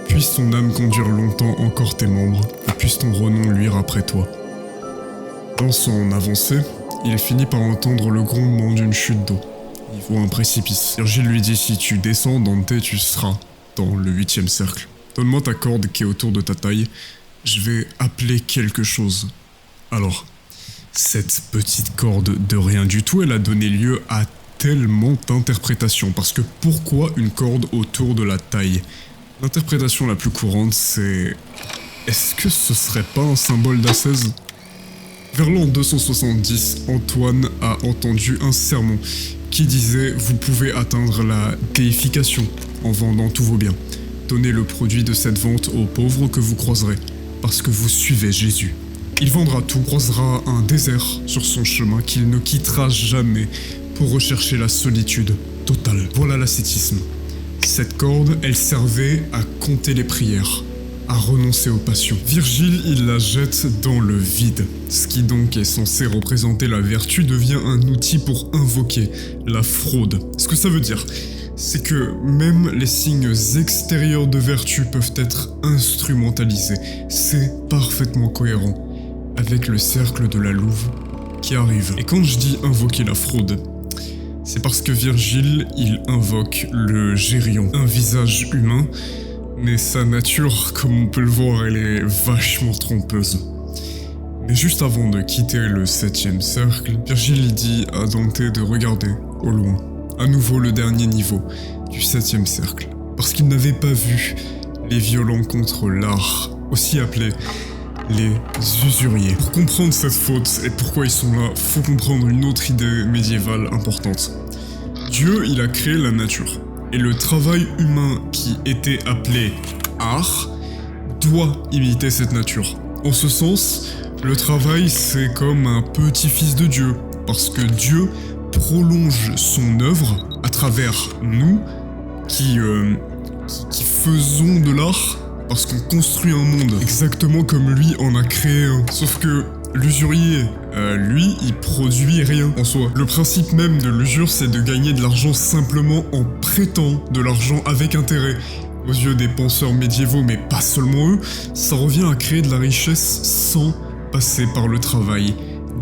Puisse ton âme conduire longtemps encore tes membres, et puisse ton renom luire après toi. Dans son avancée, il finit par entendre le grondement d'une chute d'eau. Il voit un précipice. Virgile lui dit si tu descends, Dante, tu seras dans le 8e cercle. Donne-moi ta corde qui est autour de ta taille. Je vais appeler quelque chose. Alors, cette petite corde de rien du tout, elle a donné lieu à tellement d'interprétations. Parce que pourquoi une corde autour de la taille ? L'interprétation la plus courante, c'est... Est-ce que ce serait pas un symbole d'ascèse ? Vers l'an 270, Antoine a entendu un sermon qui disait « Vous pouvez atteindre la déification en vendant tous vos biens. Donnez le produit de cette vente aux pauvres que vous croiserez, parce que vous suivez Jésus. Il vendra tout, croisera un désert sur son chemin qu'il ne quittera jamais pour rechercher la solitude totale. » Voilà l'ascétisme. Cette corde, elle servait à compter les prières, à renoncer aux passions. Virgile, il la jette dans le vide. Ce qui donc est censé représenter la vertu devient un outil pour invoquer la fraude. Ce que ça veut dire, c'est que même les signes extérieurs de vertu peuvent être instrumentalisés. C'est parfaitement cohérent avec le cercle de la louve qui arrive. Et quand je dis invoquer la fraude, c'est parce que Virgile, il invoque le Gérion, un visage humain, mais sa nature, comme on peut le voir, elle est vachement trompeuse. Mais juste avant de quitter le 7e cercle, Virgile dit à Dante de regarder, au loin, à nouveau le dernier niveau du 7e cercle, parce qu'il n'avait pas vu les violents contre l'art, aussi appelés les usuriers. Pour comprendre cette faute et pourquoi ils sont là, faut comprendre une autre idée médiévale importante. Dieu, il a créé la nature. Et le travail humain qui était appelé art doit imiter cette nature. En ce sens, le travail c'est comme un petit-fils de Dieu, parce que Dieu prolonge son œuvre à travers nous qui faisons de l'art, parce qu'on construit un monde exactement comme lui en a créé un. Sauf que l'usurier, lui, il produit rien en soi. Le principe même de l'usure, c'est de gagner de l'argent simplement en prêtant de l'argent avec intérêt. Aux yeux des penseurs médiévaux, mais pas seulement eux, ça revient à créer de la richesse sans passer par le travail,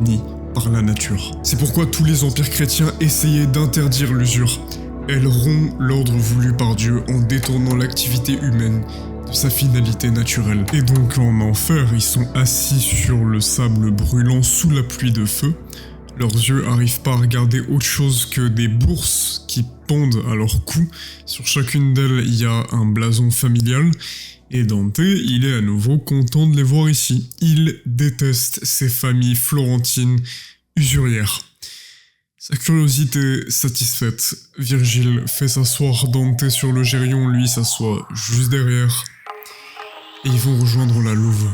ni par la nature. C'est pourquoi tous les empires chrétiens essayaient d'interdire l'usure. Elle rompt l'ordre voulu par Dieu en détournant l'activité humaine de sa finalité naturelle. Et donc en enfer, ils sont assis sur le sable brûlant sous la pluie de feu. Leurs yeux arrivent pas à regarder autre chose que des bourses qui pendent à leur cou. Sur chacune d'elles, il y a un blason familial. Et Dante, il est à nouveau content de les voir ici. Il déteste ces familles florentines usurières. Sa curiosité satisfaite, Virgile fait s'asseoir Dante sur le Gérion, lui s'assoit juste derrière. Et ils vont rejoindre la louve.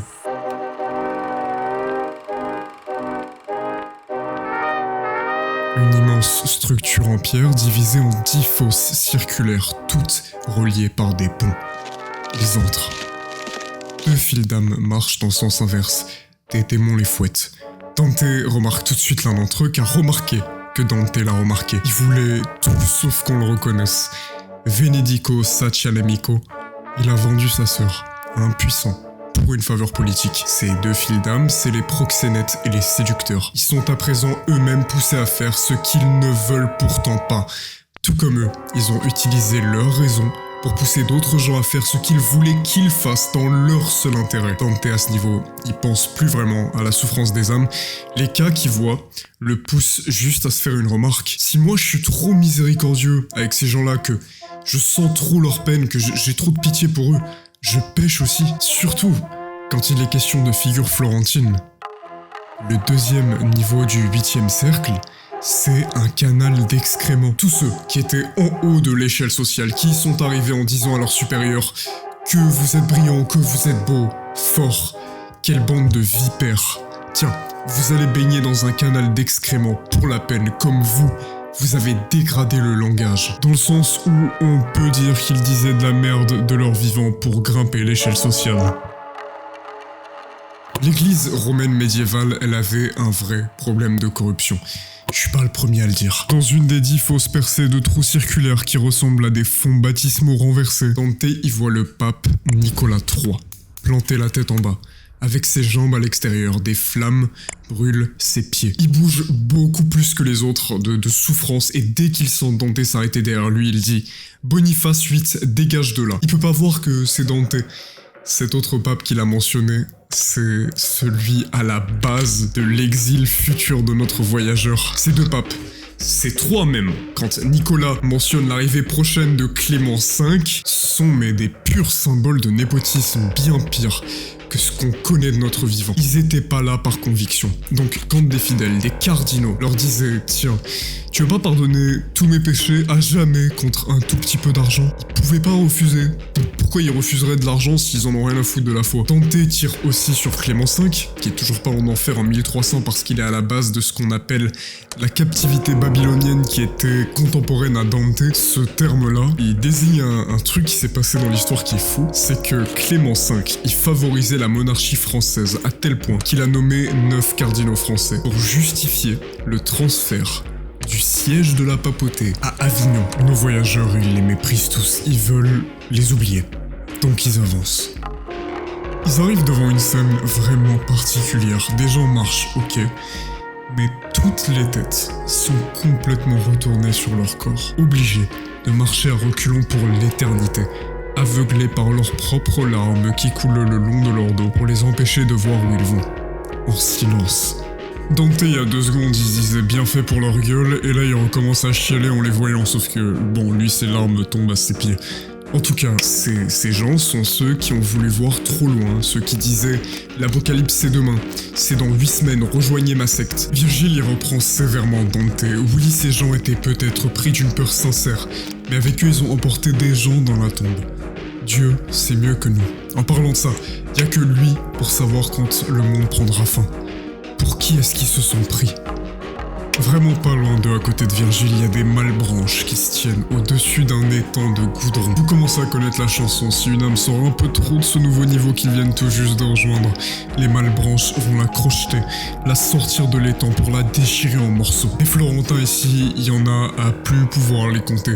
Une immense structure en pierre divisée en 10 fosses circulaires, toutes reliées par des ponts. Ils entrent. 2 files d'âmes marchent dans le sens inverse. Des démons les fouettent. Dante remarque tout de suite l'un d'entre eux car remarquez que Dante l'a remarqué. Il voulait tout sauf qu'on le reconnaisse. Venedico Saccialemico, il a vendu sa sœur à un puissant pour une faveur politique. Ces 2 files d'âmes, c'est les proxénètes et les séducteurs. Ils sont à présent eux-mêmes poussés à faire ce qu'ils ne veulent pourtant pas. Tout comme eux, ils ont utilisé leur raison pour pousser d'autres gens à faire ce qu'ils voulaient qu'ils fassent dans leur seul intérêt. Dante à ce niveau, il pense plus vraiment à la souffrance des âmes. Les cas qu'il voit le poussent juste à se faire une remarque. Si moi je suis trop miséricordieux avec ces gens-là, que je sens trop leur peine, que j'ai trop de pitié pour eux, je pêche aussi. Surtout quand il est question de figures florentines. Le 2e niveau du 8e cercle, c'est un canal d'excréments. Tous ceux qui étaient en haut de l'échelle sociale, qui sont arrivés en disant à leurs supérieurs que vous êtes brillants, que vous êtes beaux, forts, Quelle bande de vipères. Tiens, vous allez baigner dans un canal d'excréments pour la peine, comme vous avez dégradé le langage. Dans le sens où on peut dire qu'ils disaient de la merde de leur vivant pour grimper l'échelle sociale. L'église romaine médiévale, elle avait un vrai problème de corruption. Je suis pas le premier à le dire. Dans une des 10 fosses percées de trous circulaires qui ressemblent à des fonds baptismaux renversés, Dante y voit le pape Nicolas III, planté la tête en bas. Avec ses jambes à l'extérieur, des flammes brûlent ses pieds. Il bouge beaucoup plus que les autres de souffrance et dès qu'il sent Dante s'arrêter derrière lui, il dit « Boniface VIII, dégage de là ». Il peut pas voir que c'est Dante. Cet autre pape qu'il a mentionné, c'est celui à la base de l'exil futur de notre voyageur. Ces 2 papes, ces 3 même, quand Nicolas mentionne l'arrivée prochaine de Clément V, sont mais des purs symboles de népotisme bien pire que ce qu'on connaît de notre vivant. Ils étaient pas là par conviction. Donc quand des fidèles, des cardinaux, leur disaient « Tiens, tu veux pas pardonner tous mes péchés à jamais contre un tout petit peu d'argent ?» Ils pouvaient pas refuser. Pourquoi ils refuseraient de l'argent s'ils en ont rien à foutre de la foi? Dante tire aussi sur Clément V, qui est toujours pas en enfer en 1300 parce qu'il est à la base de ce qu'on appelle la captivité babylonienne qui était contemporaine à Dante. Ce terme-là, il désigne un truc qui s'est passé dans l'histoire qui est fou, c'est que Clément V, il favorisait la monarchie française à tel point qu'il a nommé 9 cardinaux français pour justifier le transfert du siège de la papauté à Avignon. Nos voyageurs, ils les méprisent tous, ils veulent les oublier. Donc ils avancent. Ils arrivent devant une scène vraiment particulière. Des gens marchent, ok, mais toutes les têtes sont complètement retournées sur leur corps, obligés de marcher à reculons pour l'éternité, aveuglés par leurs propres larmes qui coulent le long de leur dos pour les empêcher de voir où ils vont, en silence. Dante, il y a 2 secondes, il disait bien fait pour leur gueule, et là il recommence à chialer en les voyant, sauf que, bon, lui ses larmes tombent à ses pieds. En tout cas, ces gens sont ceux qui ont voulu voir trop loin, ceux qui disaient « L'apocalypse c'est demain, c'est dans 8 semaines, rejoignez ma secte ». Virgile y reprend sévèrement Dante. Oui, ces gens étaient peut-être pris d'une peur sincère, mais avec eux ils ont emporté des gens dans la tombe. Dieu, c'est mieux que nous. En parlant de ça, y a que lui pour savoir quand le monde prendra fin. Pour qui est-ce qu'ils se sont pris? Vraiment pas loin d'eux, à côté de Virgile, il y a des malbranches qui se tiennent au-dessus d'un étang de goudron. Vous commencez à connaître la chanson, si une âme sort un peu trop de ce nouveau niveau qu'ils viennent tout juste de rejoindre, les malbranches vont la crocheter, la sortir de l'étang pour la déchirer en morceaux. Les Florentins ici, il y en a à plus pouvoir les compter.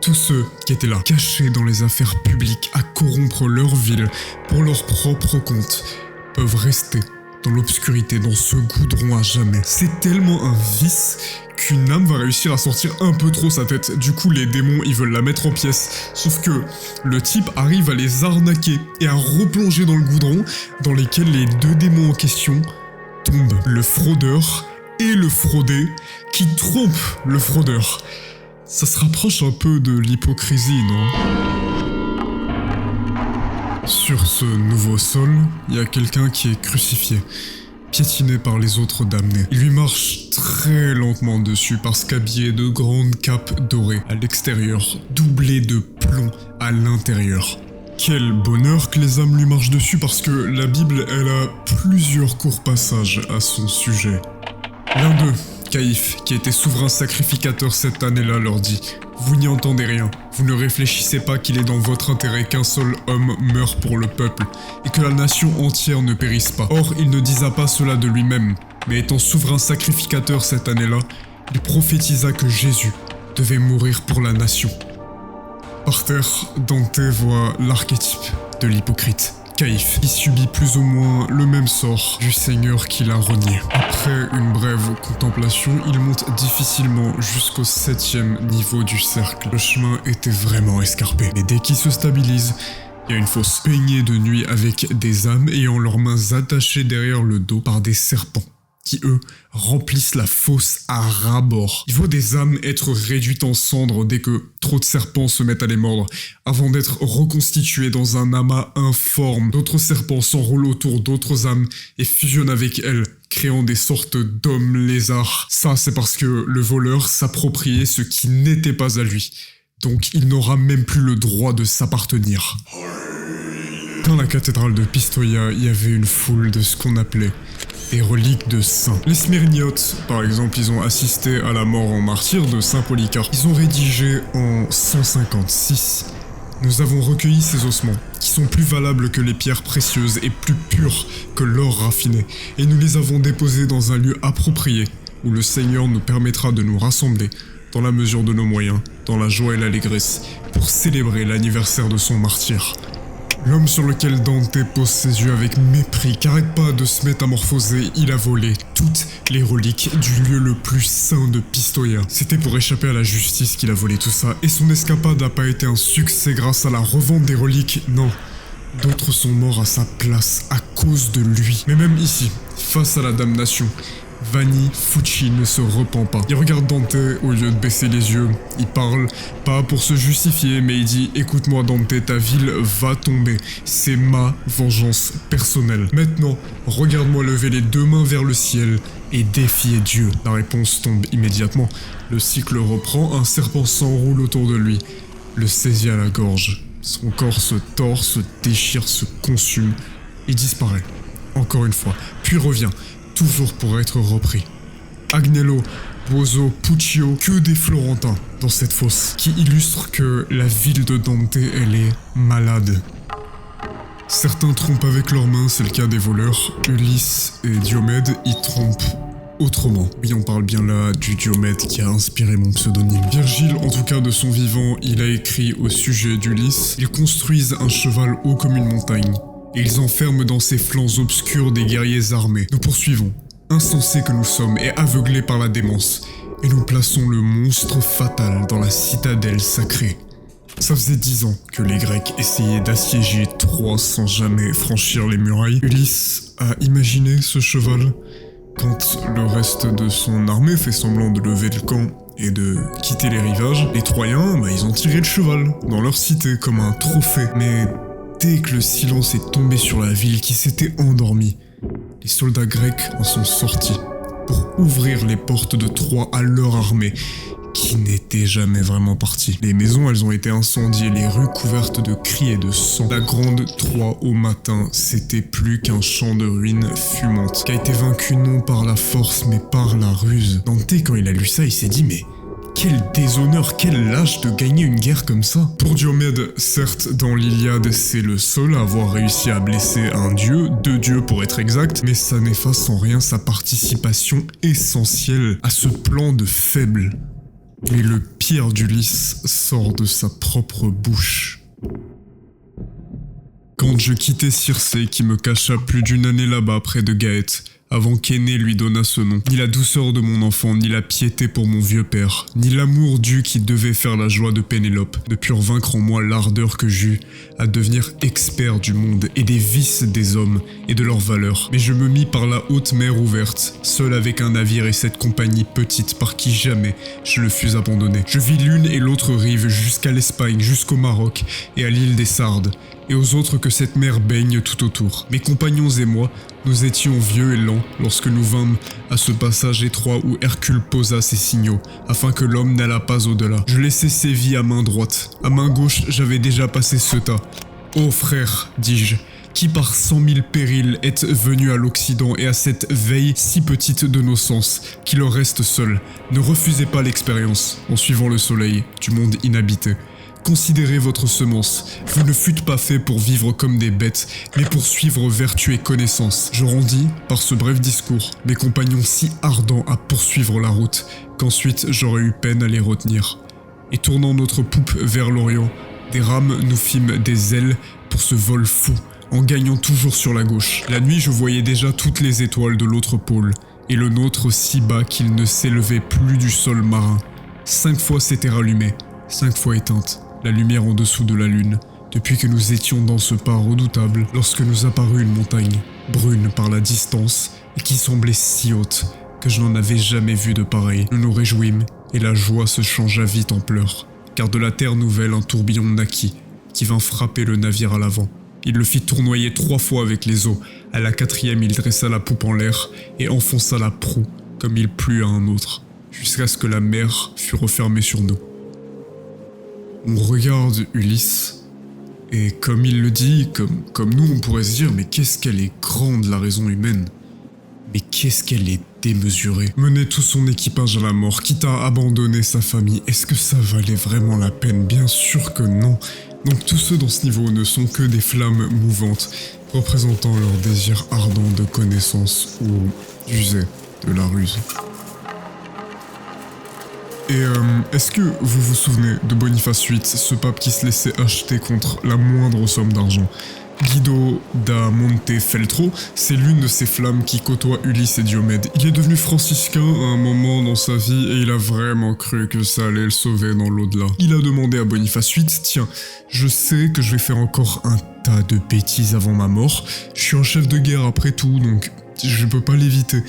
Tous ceux qui étaient là, cachés dans les affaires publiques, à corrompre leur ville pour leur propre compte, peuvent rester dans l'obscurité, dans ce goudron à jamais. C'est tellement un vice qu'une âme va réussir à sortir un peu trop sa tête. Du coup, les démons, ils veulent la mettre en pièces. Sauf que le type arrive à les arnaquer et à replonger dans le goudron, dans lesquels les 2 démons en question tombent. Le fraudeur et le fraudé qui trompe le fraudeur. Ça se rapproche un peu de l'hypocrisie, non ? Sur ce nouveau sol, il y a quelqu'un qui est crucifié, piétiné par les autres damnés. Il lui marche très lentement dessus parce qu'habillé de grandes capes dorées à l'extérieur, doublées de plomb à l'intérieur. Quel bonheur que les âmes lui marchent dessus parce que la Bible, elle a plusieurs courts passages à son sujet. L'un d'eux, Caïphe, qui était souverain sacrificateur cette année-là, leur dit « Vous n'y entendez rien, vous ne réfléchissez pas qu'il est dans votre intérêt qu'un seul homme meure pour le peuple, et que la nation entière ne périsse pas. » Or, il ne disa pas cela de lui-même, mais étant souverain sacrificateur cette année-là, il prophétisa que Jésus devait mourir pour la nation. Par terre, Dante voit l'archétype de l'hypocrite. Caïphe, qui subit plus ou moins le même sort du Seigneur qui l'a renié. Après une brève contemplation, il monte difficilement jusqu'au 7e niveau du cercle. Le chemin était vraiment escarpé, et dès qu'il se stabilise, il y a une fosse peignée de nuit avec des âmes ayant leurs mains attachées derrière le dos par des serpents, qui eux remplissent la fosse à ras-bord. Il voit des âmes être réduites en cendres dès que trop de serpents se mettent à les mordre, avant d'être reconstitués dans un amas informe. D'autres serpents s'enroulent autour d'autres âmes et fusionnent avec elles, créant des sortes d'hommes lézards. Ça, c'est parce que le voleur s'appropriait ce qui n'était pas à lui. Donc il n'aura même plus le droit de s'appartenir. Dans la cathédrale de Pistoia, il y avait une foule de ce qu'on appelait des reliques de saints. Les Smyrniotes, par exemple, ils ont assisté à la mort en martyr de saint Polycarpe. Ils ont rédigé en 156. Nous avons recueilli ces ossements, qui sont plus valables que les pierres précieuses et plus purs que l'or raffiné, et nous les avons déposés dans un lieu approprié, où le Seigneur nous permettra de nous rassembler, dans la mesure de nos moyens, dans la joie et l'allégresse, pour célébrer l'anniversaire de son martyr. L'homme sur lequel Dante pose ses yeux avec mépris, qu'arrête pas de se métamorphoser, il a volé toutes les reliques du lieu le plus saint de Pistoia. C'était pour échapper à la justice qu'il a volé tout ça, et son escapade n'a pas été un succès grâce à la revente des reliques, non. D'autres sont morts à sa place, à cause de lui. Mais même ici, face à la damnation, Vanni Fucci ne se repent pas. Il regarde Dante au lieu de baisser les yeux. Il parle, pas pour se justifier, mais il dit « Écoute-moi Dante, ta ville va tomber. C'est ma vengeance personnelle. Maintenant, regarde-moi lever les deux mains vers le ciel et défier Dieu. » La réponse tombe immédiatement. Le cycle reprend, un serpent s'enroule autour de lui, le saisit à la gorge. Son corps se tord, se déchire, se consume et disparaît. Encore une fois, puis revient, toujours pour être repris. Agnello, Boso, Puccio, que des Florentins dans cette fosse, qui illustrent que la ville de Dante, elle est malade. Certains trompent avec leurs mains, c'est le cas des voleurs. Ulysse et Diomède y trompent autrement. Oui, on parle bien là du Diomède qui a inspiré mon pseudonyme. Virgile, en tout cas de son vivant, il a écrit au sujet d'Ulysse: ils construisent un cheval haut comme une montagne. Et ils enferment dans ses flancs obscurs des guerriers armés. Nous poursuivons, insensés que nous sommes et aveuglés par la démence, et nous plaçons le monstre fatal dans la citadelle sacrée. Ça faisait 10 ans que les Grecs essayaient d'assiéger Troie sans jamais franchir les murailles. Ulysse a imaginé ce cheval. Quand le reste de son armée fait semblant de lever le camp et de quitter les rivages, les Troyens, ils ont tiré le cheval dans leur cité comme un trophée. Mais dès que le silence est tombé sur la ville qui s'était endormie, les soldats grecs en sont sortis pour ouvrir les portes de Troie à leur armée, qui n'était jamais vraiment partie. Les maisons, elles ont été incendiées, les rues couvertes de cris et de sang. La grande Troie au matin, c'était plus qu'un champ de ruines fumantes, qui a été vaincu non par la force, mais par la ruse. Dante, quand il a lu ça, il s'est dit, mais quel déshonneur, quel lâche de gagner une guerre comme ça. Pour Diomède, certes, dans l'Iliade, c'est le seul à avoir réussi à blesser un dieu, 2 dieux pour être exact, mais ça n'efface en rien sa participation essentielle à ce plan de faible. Et le pire d'Ulysse sort de sa propre bouche. Quand je quittai Circé, qui me cacha plus d'une année là-bas près de Gaète, avant qu'Énée lui donnât ce nom, ni la douceur de mon enfant, ni la piété pour mon vieux père, ni l'amour dû qui devait faire la joie de Pénélope, ne purent vaincre en moi l'ardeur que j'eus à devenir expert du monde et des vices des hommes et de leurs valeurs. Mais je me mis par la haute mer ouverte, seul avec un navire et cette compagnie petite par qui jamais je ne fus abandonné. Je vis l'une et l'autre rive jusqu'à l'Espagne, jusqu'au Maroc et à l'île des Sardes, et aux autres que cette mer baigne tout autour. Mes compagnons et moi, nous étions vieux et lents lorsque nous vînmes à ce passage étroit où Hercule posa ses signaux, afin que l'homme n'allât pas au-delà. Je laissai Séville à main droite. À main gauche, j'avais déjà passé Ceuta. « Ô frère, dis-je, qui par 100 000 périls êtes venu à l'Occident et à cette veille si petite de nos sens, qui leur reste seule, ne refusez pas l'expérience, en suivant le soleil, du monde inhabité. Considérez votre semence, vous ne fûtes pas fait pour vivre comme des bêtes, mais pour suivre vertu et connaissance. Je rendis, par ce bref discours, mes compagnons si ardents à poursuivre la route, qu'ensuite j'aurais eu peine à les retenir. Et tournant notre poupe vers l'Orient, des rames nous fîmes des ailes pour ce vol fou, en gagnant toujours sur la gauche. La nuit, je voyais déjà toutes les étoiles de l'autre pôle, et le nôtre si bas qu'il ne s'élevait plus du sol marin. 5 fois s'était rallumé, 5 fois éteinte, la lumière en dessous de la lune, depuis que nous étions dans ce pas redoutable, lorsque nous apparut une montagne, brune par la distance, et qui semblait si haute, que je n'en avais jamais vu de pareil. Nous nous réjouîmes, et la joie se changea vite en pleurs, car de la terre nouvelle un tourbillon naquit, qui vint frapper le navire à l'avant. Il le fit tournoyer 3 fois avec les eaux. À la 4e, il dressa la poupe en l'air et enfonça la proue, comme il plut à un autre, jusqu'à ce que la mer fût refermée sur nous. On regarde Ulysse, Et comme il le dit, comme nous on pourrait se dire, mais qu'est-ce qu'elle est grande la raison humaine. Mais qu'est-ce qu'elle est démesurée. Mener tout son équipage à la mort, quitte à abandonner sa famille, est-ce que ça valait vraiment la peine? Bien sûr que non. Donc tous ceux dans ce niveau ne sont que des flammes mouvantes, représentant leur désir ardent de connaissance ou d'user de la ruse. Et est-ce que vous vous souvenez de Boniface VIII, ce pape qui se laissait acheter contre la moindre somme d'argent? Guido da Montefeltro, c'est l'une de ces flammes qui côtoie Ulysse et Diomède. Il est devenu franciscain à un moment dans sa vie et il a vraiment cru que ça allait le sauver dans l'au-delà. Il a demandé à Boniface VIII, tiens, je sais que je vais faire encore un tas de bêtises avant ma mort, je suis un chef de guerre après tout, donc je peux pas l'éviter.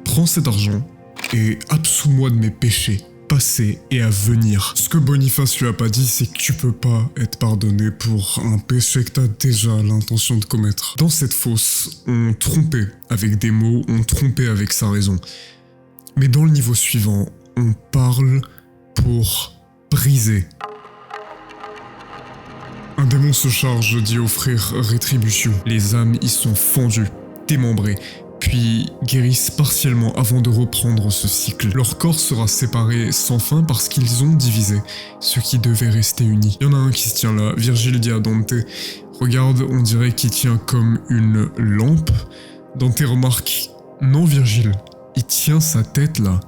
Prends cet argent et absous-moi de mes péchés. Passé et à venir. Ce que Boniface lui a pas dit, c'est que tu peux pas être pardonné pour un péché que t'as déjà l'intention de commettre. Dans cette fosse, on trompait avec des mots, on trompait avec sa raison. Mais dans le niveau suivant, on parle pour briser. Un démon se charge d'y offrir rétribution. Les âmes y sont fendues, démembrées, puis guérissent partiellement avant de reprendre ce cycle. Leur corps sera séparé sans fin parce qu'ils ont divisé, ce qui devait rester uni. Il y en a un qui se tient là, Virgile dit à Dante, regarde, on dirait qu'il tient comme une lampe. Dante remarque, non Virgile, il tient sa tête là.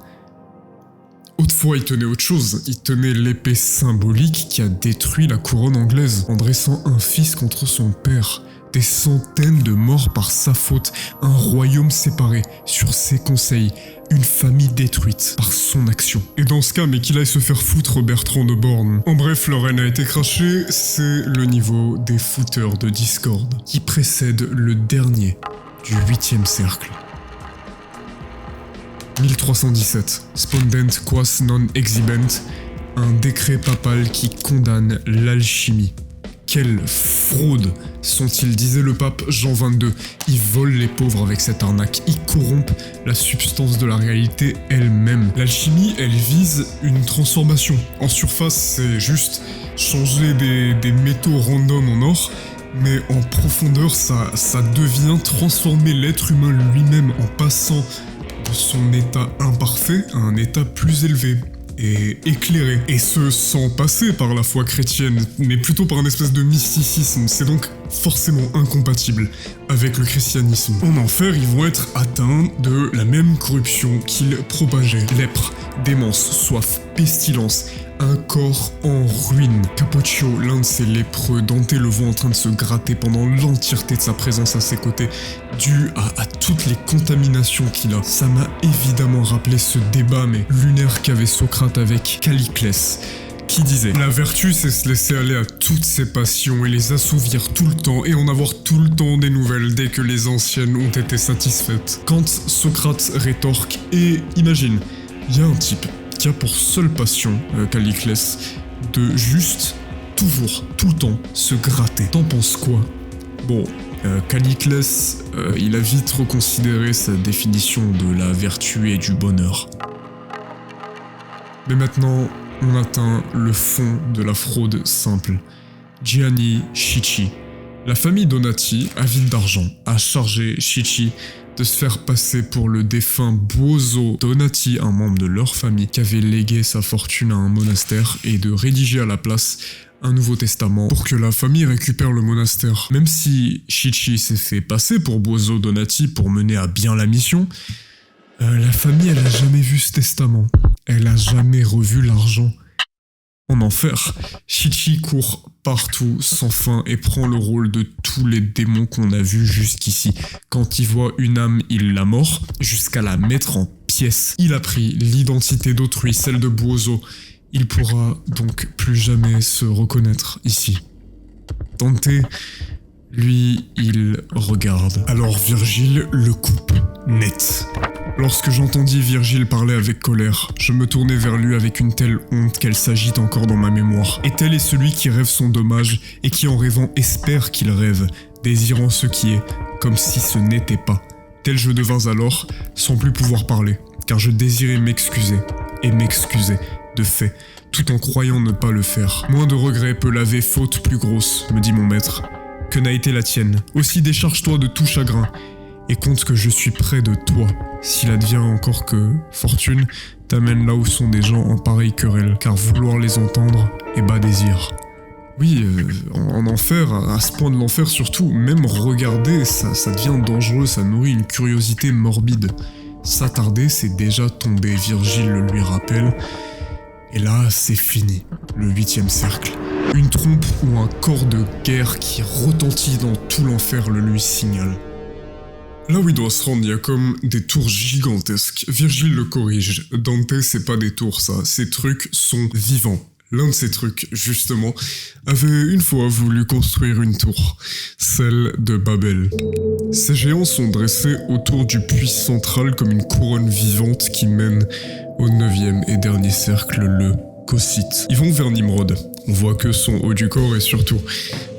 Autrefois, il tenait autre chose, il tenait l'épée symbolique qui a détruit la couronne anglaise en dressant un fils contre son père. Des centaines de morts par sa faute, un royaume séparé sur ses conseils, une famille détruite par son action. Et dans ce cas, mais qu'il aille se faire foutre Bertrand de Born. En bref, leur haine a été crachée, c'est le niveau des fouteurs de discorde, qui précède le dernier du 8e cercle. 1317, Spondent quas non exhibent, un décret papal qui condamne l'alchimie. Quelle fraude sont-ils, disait le pape Jean XXII. Ils volent les pauvres avec cette arnaque, ils corrompent la substance de la réalité elle-même. L'alchimie, elle vise une transformation. En surface, c'est juste changer des métaux random en or, mais en profondeur, ça devient transformer l'être humain lui-même en passant de son état imparfait à un état plus élevé. Et éclairé, et ce sans passer par la foi chrétienne, mais plutôt par un espèce de mysticisme, c'est donc forcément incompatible avec le christianisme. En enfer, ils vont être atteints de la même corruption qu'ils propageaient. Lèpre, démence, soif, pestilence, un corps en ruine. Capoccio, l'un de ces lépreux, Dante le voit en train de se gratter pendant l'entièreté de sa présence à ses côtés, dû à toutes les contaminations qu'il a. Ça m'a évidemment rappelé ce débat mais lunaire qu'avait Socrate avec Calliclès, qui disait « La vertu, c'est se laisser aller à toutes ses passions et les assouvir tout le temps et en avoir tout le temps des nouvelles dès que les anciennes ont été satisfaites. » Quand Socrate rétorque « Et imagine, il y a un type qui a pour seule passion, Calliclès, de juste, toujours, tout le temps, se gratter. T'en penses quoi ?» Bon, Calliclès, il a vite reconsidéré sa définition de la vertu et du bonheur. Mais maintenant, on atteint le fond de la fraude simple. Gianni Schicchi. La famille Donati, avide d'argent, a chargé Schicchi de se faire passer pour le défunt Buoso Donati, un membre de leur famille, qui avait légué sa fortune à un monastère, et de rédiger à la place un Nouveau Testament pour que la famille récupère le monastère. Même si Schicchi s'est fait passer pour Buoso Donati pour mener à bien la mission, la famille elle a jamais vu ce testament. Elle a jamais revu l'argent. En enfer, Schicchi court partout sans fin et prend le rôle de tous les démons qu'on a vus jusqu'ici. Quand il voit une âme, il la mord, jusqu'à la mettre en pièces. Il a pris l'identité d'autrui, celle de Buoso. Il pourra donc plus jamais se reconnaître ici. Dante, lui, il regarde. Alors Virgile le coupe net. Lorsque j'entendis Virgile parler avec colère, je me tournai vers lui avec une telle honte qu'elle s'agite encore dans ma mémoire. Et tel est celui qui rêve son dommage et qui en rêvant espère qu'il rêve, désirant ce qui est, comme si ce n'était pas. Tel je devins alors, sans plus pouvoir parler, car je désirais m'excuser, et m'excuser, de fait, tout en croyant ne pas le faire. Moins de regrets peut laver faute plus grosse, me dit mon maître, que n'a été la tienne. Aussi décharge-toi de tout chagrin, et compte que je suis près de toi. S'il advient encore que fortune t'amène là où sont des gens en pareille querelle, car vouloir les entendre est bas désir. Oui, en enfer, à ce point de l'enfer surtout, même regarder, ça devient dangereux, ça nourrit une curiosité morbide. S'attarder, c'est déjà tomber, Virgile le lui rappelle. Et là, c'est fini, le 8e cercle. Une trompe ou un corps de guerre qui retentit dans tout l'enfer le lui signale. Là où il doit se rendre, il y a comme des tours gigantesques. Virgile le corrige. Dante, c'est pas des tours, ça. Ces trucs sont vivants. L'un de ces trucs, justement, avait une fois voulu construire une tour. Celle de Babel. Ces géants sont dressés autour du puits central comme une couronne vivante qui mène au 9e et dernier cercle, le Cocyte. Ils vont vers Nimrod. On voit que son haut du corps et surtout,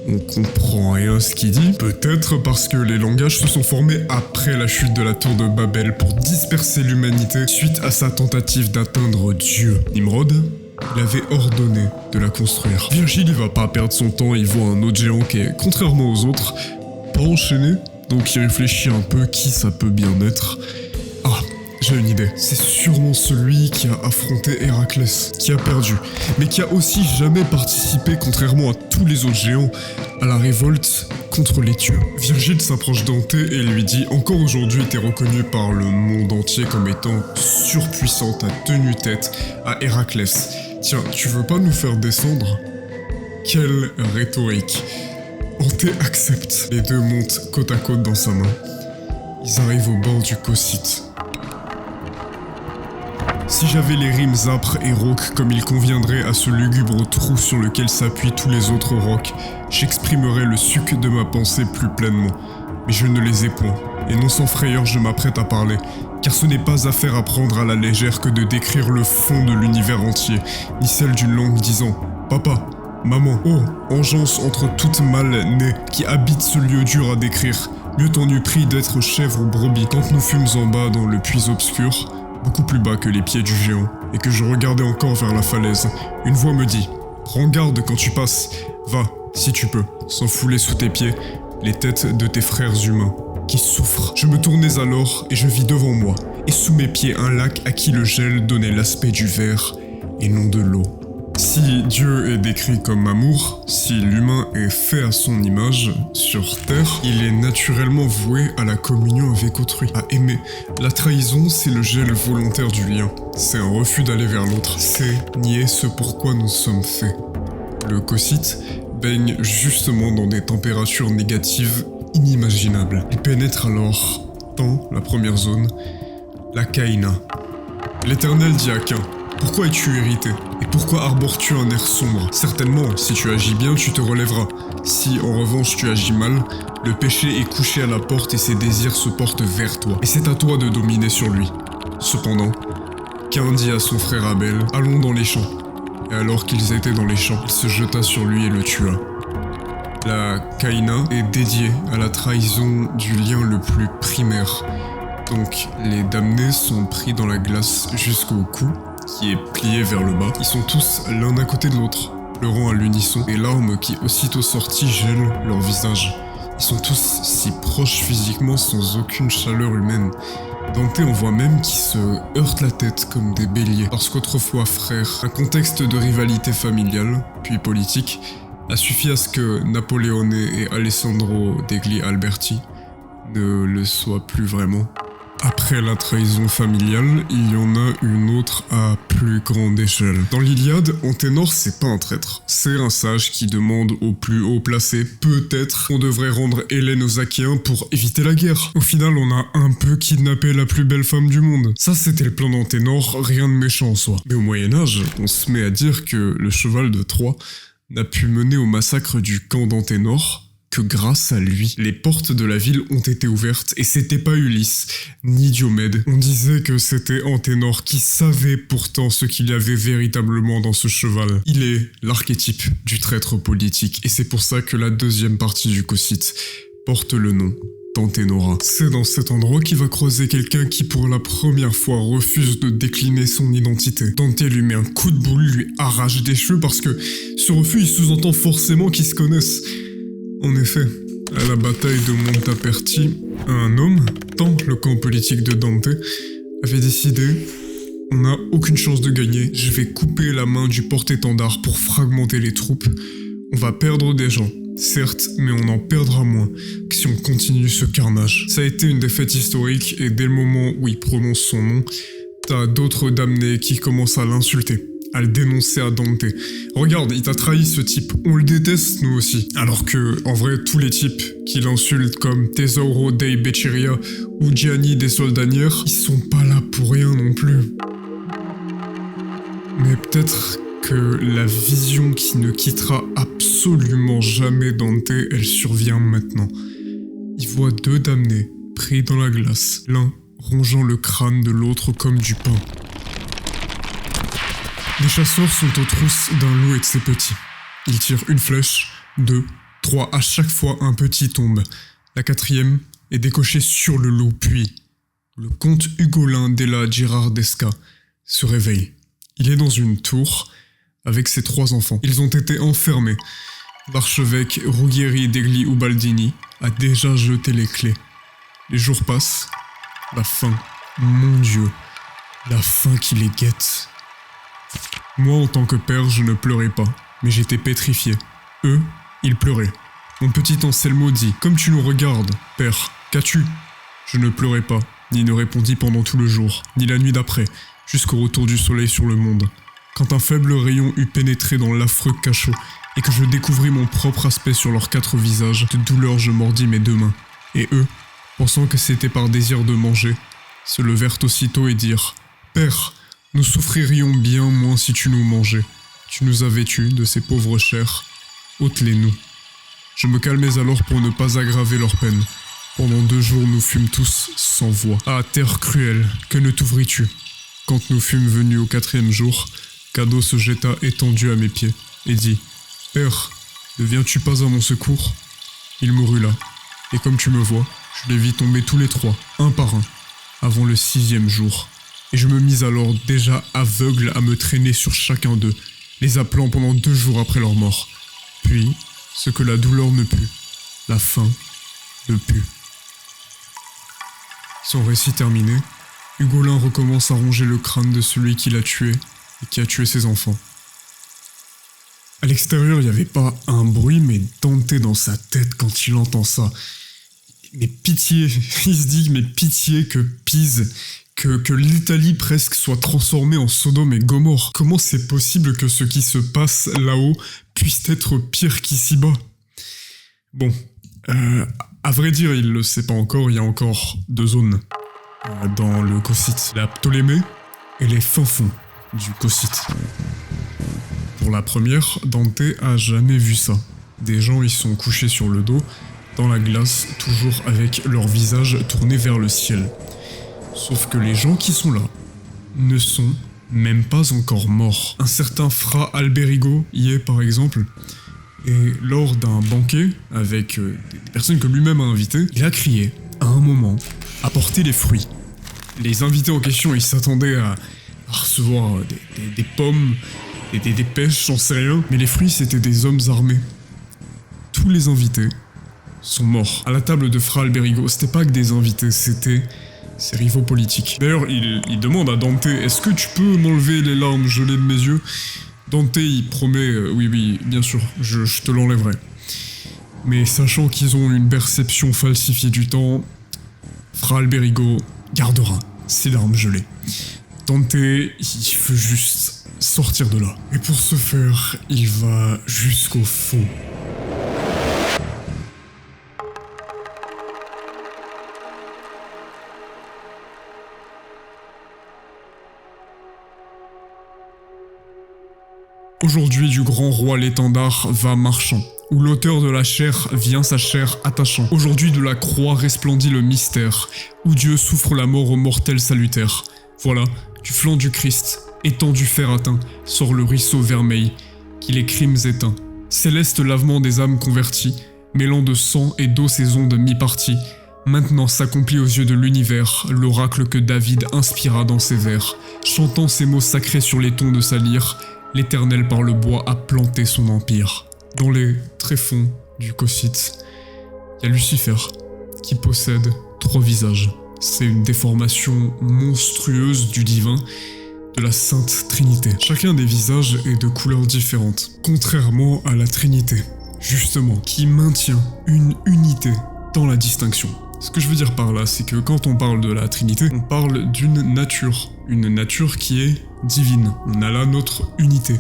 on comprend rien à ce qu'il dit. Peut-être parce que les langages se sont formés après la chute de la tour de Babel pour disperser l'humanité suite à sa tentative d'atteindre Dieu. Nimrod, il avait ordonné de la construire. Virgile, il va pas perdre son temps, il voit un autre géant qui est, contrairement aux autres, pas enchaîné. Donc il réfléchit un peu qui ça peut bien être. Ah, j'ai une idée. C'est sûrement celui qui a affronté Héraclès, qui a perdu, mais qui a aussi jamais participé, contrairement à tous les autres géants, à la révolte contre les dieux. Virgile s'approche d'Ante et lui dit « Encore aujourd'hui, t'es reconnu par le monde entier comme étant surpuissant, t'as tenu tête à Héraclès. Tiens, tu veux pas nous faire descendre ?» Quelle rhétorique. Ante accepte. Les deux montent côte à côte dans sa main. Ils arrivent au bord du Cocyte. Si j'avais les rimes âpres et rauques comme il conviendrait à ce lugubre trou sur lequel s'appuient tous les autres rocs, j'exprimerais le suc de ma pensée plus pleinement. Mais je ne les ai point, et non sans frayeur je m'apprête à parler, car ce n'est pas affaire à prendre à la légère que de décrire le fond de l'univers entier, ni celle d'une langue disant « Papa, maman, oh, engeance entre toutes mal nées, qui habitent ce lieu dur à décrire, mieux t'en eût pris d'être chèvre ou brebis quand nous fûmes en bas dans le puits obscur, beaucoup plus bas que les pieds du géant, et que je regardais encore vers la falaise. Une voix me dit « Prends garde quand tu passes, va, si tu peux, sans fouler sous tes pieds les têtes de tes frères humains, qui souffrent. » Je me tournais alors, et je vis devant moi, et sous mes pieds un lac à qui le gel donnait l'aspect du verre, et non de l'eau. Si Dieu est décrit comme amour, si l'humain est fait à son image, sur Terre, il est naturellement voué à la communion avec autrui, à aimer. La trahison, c'est le gel volontaire du lien. C'est un refus d'aller vers l'autre. C'est nier ce pourquoi nous sommes faits. Le Cocyte baigne justement dans des températures négatives inimaginables. Il pénètre alors, dans la première zone, la Caïna. L'Éternel dit à Cain: pourquoi es-tu irrité? Et pourquoi arbores-tu un air sombre? Certainement, si tu agis bien, tu te relèveras. Si, en revanche, tu agis mal, le péché est couché à la porte et ses désirs se portent vers toi. Et c'est à toi de dominer sur lui. Cependant, Cain dit à son frère Abel: allons dans les champs. Et alors qu'ils étaient dans les champs, il se jeta sur lui et le tua. La Caïna est dédiée à la trahison du lien le plus primaire. Donc, les damnés sont pris dans la glace jusqu'au cou, qui est plié vers le bas. Ils sont tous l'un à côté de l'autre, pleurant à l'unisson, et larmes qui aussitôt sorties gèlent leur visage. Ils sont tous si proches physiquement sans aucune chaleur humaine. Dante on voit même qu'ils se heurtent la tête comme des béliers, parce qu'autrefois frères, un contexte de rivalité familiale, puis politique, a suffi à ce que Napoleone et Alessandro degli Alberti ne le soient plus vraiment. Après la trahison familiale, il y en a une autre à plus grande échelle. Dans l'Iliade, Anténor c'est pas un traître, c'est un sage qui demande au plus haut placé peut-être qu'on devrait rendre Hélène aux Achéens pour éviter la guerre. Au final, on a un peu kidnappé la plus belle femme du monde. Ça c'était le plan d'Anténor, rien de méchant en soi. Mais au Moyen-Âge, on se met à dire que le cheval de Troie n'a pu mener au massacre du camp d'Anténor que grâce à lui, les portes de la ville ont été ouvertes et c'était pas Ulysse, ni Diomède. On disait que c'était Anténor qui savait pourtant ce qu'il y avait véritablement dans ce cheval. Il est l'archétype du traître politique et c'est pour ça que la deuxième partie du Cocyte porte le nom Dante Nora. C'est dans cet endroit qu'il va croiser quelqu'un qui pour la première fois refuse de décliner son identité. Dante lui met un coup de boule, lui arrache des cheveux parce que ce refus il sous-entend forcément qu'ils se connaissent. En effet, à la bataille de Montaperti, un homme, dans le camp politique de Dante, avait décidé « On n'a aucune chance de gagner, je vais couper la main du porte-étendard pour fragmenter les troupes. On va perdre des gens. Certes, mais on en perdra moins que si on continue ce carnage. » Ça a été une défaite historique et dès le moment où il prononce son nom, t'as d'autres damnés qui commencent à l'insulter, à le dénoncer à Dante. Regarde, il t'a trahi ce type, on le déteste nous aussi. Alors que, en vrai, tous les types qui l'insultent comme Tesouro dei Becceria ou Gianni des Soldanières, ils sont pas là pour rien non plus. Mais peut-être que la vision qui ne quittera absolument jamais Dante, elle survient maintenant. Il voit deux damnés pris dans la glace, l'un rongeant le crâne de l'autre comme du pain. Les chasseurs sont aux trousses d'un loup et de ses petits. Ils tirent une flèche, 2, 3, à chaque fois un petit tombe. La quatrième est décochée sur le loup, puis le comte Ugolin della Girardesca se réveille. Il est dans une tour avec ses 3 enfants. Ils ont été enfermés. L'archevêque Ruggieri degli Ubaldini a déjà jeté les clés. Les jours passent. La faim, mon Dieu, la faim qui les guette. Moi, en tant que père, je ne pleurais pas, mais j'étais pétrifié. Eux, ils pleuraient. Mon petit Anselmo dit « Comme tu nous regardes, père, qu'as-tu » Je ne pleurais pas, ni ne répondis pendant tout le jour, ni la nuit d'après, jusqu'au retour du soleil sur le monde. Quand un faible rayon eut pénétré dans l'affreux cachot, et que je découvris mon propre aspect sur leurs 4 visages, de douleur je mordis mes 2 mains. Et eux, pensant que c'était par désir de manger, se levèrent aussitôt et dirent « Père, nous souffririons bien moins si tu nous mangeais. Tu nous as vêtus de ces pauvres chairs. Ôte-les-nous. » Je me calmais alors pour ne pas aggraver leur peine. Pendant 2 jours, nous fûmes tous sans voix. Ah, terre cruelle, que ne t'ouvris-tu? Quand nous fûmes venus au 4e jour, Cadeau se jeta étendu à mes pieds et dit « Père, ne viens-tu pas à mon secours ?» Il mourut là, et comme tu me vois, je les vis tomber tous les 3, un par un, avant le 6e jour. Et je me mis alors déjà aveugle à me traîner sur chacun d'eux, les appelant pendant 2 jours après leur mort. Puis, ce que la douleur ne put, la faim ne put. Son récit terminé, Ugolin recommence à ronger le crâne de celui qui l'a tué et qui a tué ses enfants. À l'extérieur, il n'y avait pas un bruit, mais Dante dans sa tête quand il entend ça. Mais pitié, il se dit, mais pitié que Pise, que l'Italie presque soit transformée en Sodome et Gomorrhe. Comment c'est possible que ce qui se passe là-haut puisse être pire qu'ici-bas? Bon, à vrai dire, il le sait pas encore, il y a encore 2 zones dans le Cocyte. La Ptolémée et les fins fonds du Cocyte. Pour la première, Dante a jamais vu ça. Des gens y sont couchés sur le dos, dans la glace, toujours avec leur visage tourné vers le ciel. Sauf que les gens qui sont là ne sont même pas encore morts. Un certain Fra Alberigo y est par exemple, et lors d'un banquet avec des personnes que lui-même a invitées, il a crié, à un moment, apportez les fruits. Les invités en question, ils s'attendaient à recevoir des pommes, des pêches, j'en sais rien, mais les fruits c'était des hommes armés. Tous les invités sont morts. À la table de Fra Alberigo, c'était pas que des invités, c'était ses rivaux politiques. D'ailleurs, il demande à Dante, est-ce que tu peux m'enlever les larmes gelées de mes yeux? Dante, il promet, oui, bien sûr, je te l'enlèverai. Mais sachant qu'ils ont une perception falsifiée du temps, Fra Alberigo gardera ses larmes gelées. Dante, il veut juste sortir de là. Et pour ce faire, il va jusqu'au fond. Aujourd'hui du grand roi l'étendard va marchant, où l'auteur de la chair vient sa chair attachant. Aujourd'hui de la croix resplendit le mystère, où Dieu souffre la mort aux mortels salutaires. Voilà, du flanc du Christ, étendu fer atteint, sort le ruisseau vermeil, qui les crimes éteint. Céleste lavement des âmes converties, mêlant de sang et d'eau ces ondes mi-parties, Maintenant s'accomplit aux yeux de l'univers l'oracle que David inspira dans ses vers. Chantant ces mots sacrés sur les tons de sa lyre, l'Éternel par le bois a planté son empire. Dans les tréfonds du Cocyte, il y a Lucifer, qui possède 3 visages. C'est une déformation monstrueuse du divin, de la Sainte Trinité. Chacun des visages est de couleurs différentes, contrairement à la Trinité, justement, qui maintient une unité dans la distinction. Ce que je veux dire par là, c'est que quand on parle de la Trinité, on parle d'une nature qui est divine. On a là notre unité.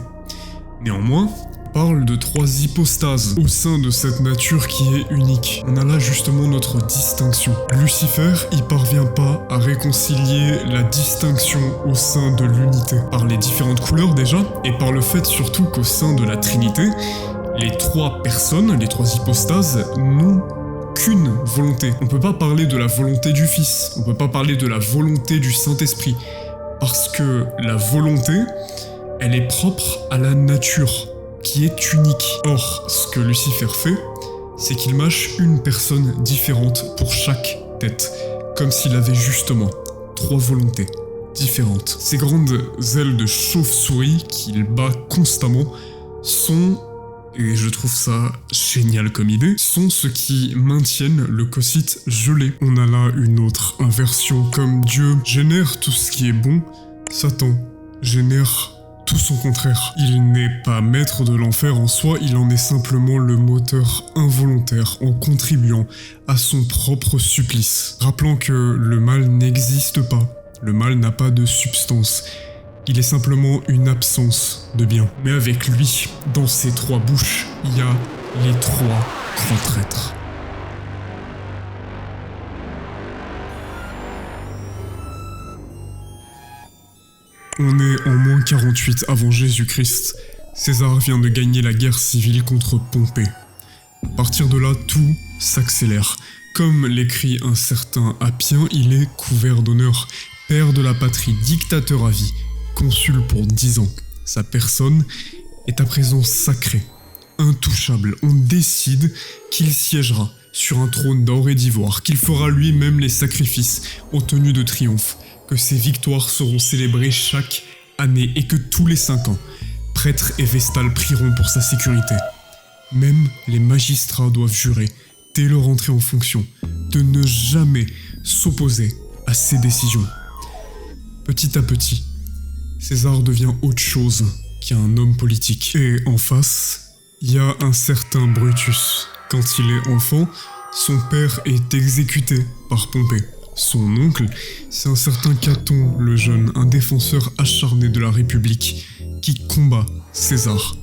Néanmoins, on parle de 3 hypostases au sein de cette nature qui est unique. On a là justement notre distinction. Lucifer, il parvient pas à réconcilier la distinction au sein de l'unité. Par les différentes couleurs déjà, et par le fait surtout qu'au sein de la Trinité, les 3 personnes, les 3 hypostases, n'ont qu'une volonté. On peut pas parler de la volonté du Fils, on peut pas parler de la volonté du Saint-Esprit, parce que la volonté, elle est propre à la nature, qui est unique. Or, ce que Lucifer fait, c'est qu'il mâche une personne différente pour chaque tête, comme s'il avait justement 3 volontés différentes. Ces grandes ailes de chauve-souris qu'il bat constamment sont, et je trouve ça génial comme idée, sont ceux qui maintiennent le Cocyte gelé. On a là une autre inversion. Comme Dieu génère tout ce qui est bon, Satan génère tout son contraire. Il n'est pas maître de l'enfer en soi, il en est simplement le moteur involontaire en contribuant à son propre supplice. Rappelant que le mal n'existe pas, le mal n'a pas de substance. Il est simplement une absence de bien. Mais avec lui, dans ses 3 bouches, il y a les 3 grands traîtres. On est en moins 48 avant Jésus-Christ. César vient de gagner la guerre civile contre Pompée. À partir de là, tout s'accélère. Comme l'écrit un certain Appien, il est couvert d'honneur, père de la patrie, dictateur à vie, consul pour 10 ans. Sa personne est à présent sacrée, intouchable. On décide qu'il siégera sur un trône d'or et d'ivoire, qu'il fera lui-même les sacrifices en tenue de triomphe, que ses victoires seront célébrées chaque année et que tous les 5 ans, prêtres et vestales prieront pour sa sécurité. Même les magistrats doivent jurer, dès leur entrée en fonction, de ne jamais s'opposer à ses décisions. Petit à petit, César devient autre chose qu'un homme politique. Et en face, il y a un certain Brutus. Quand il est enfant, son père est exécuté par Pompée. Son oncle, c'est un certain Caton le Jeune, un défenseur acharné de la République, qui combat César.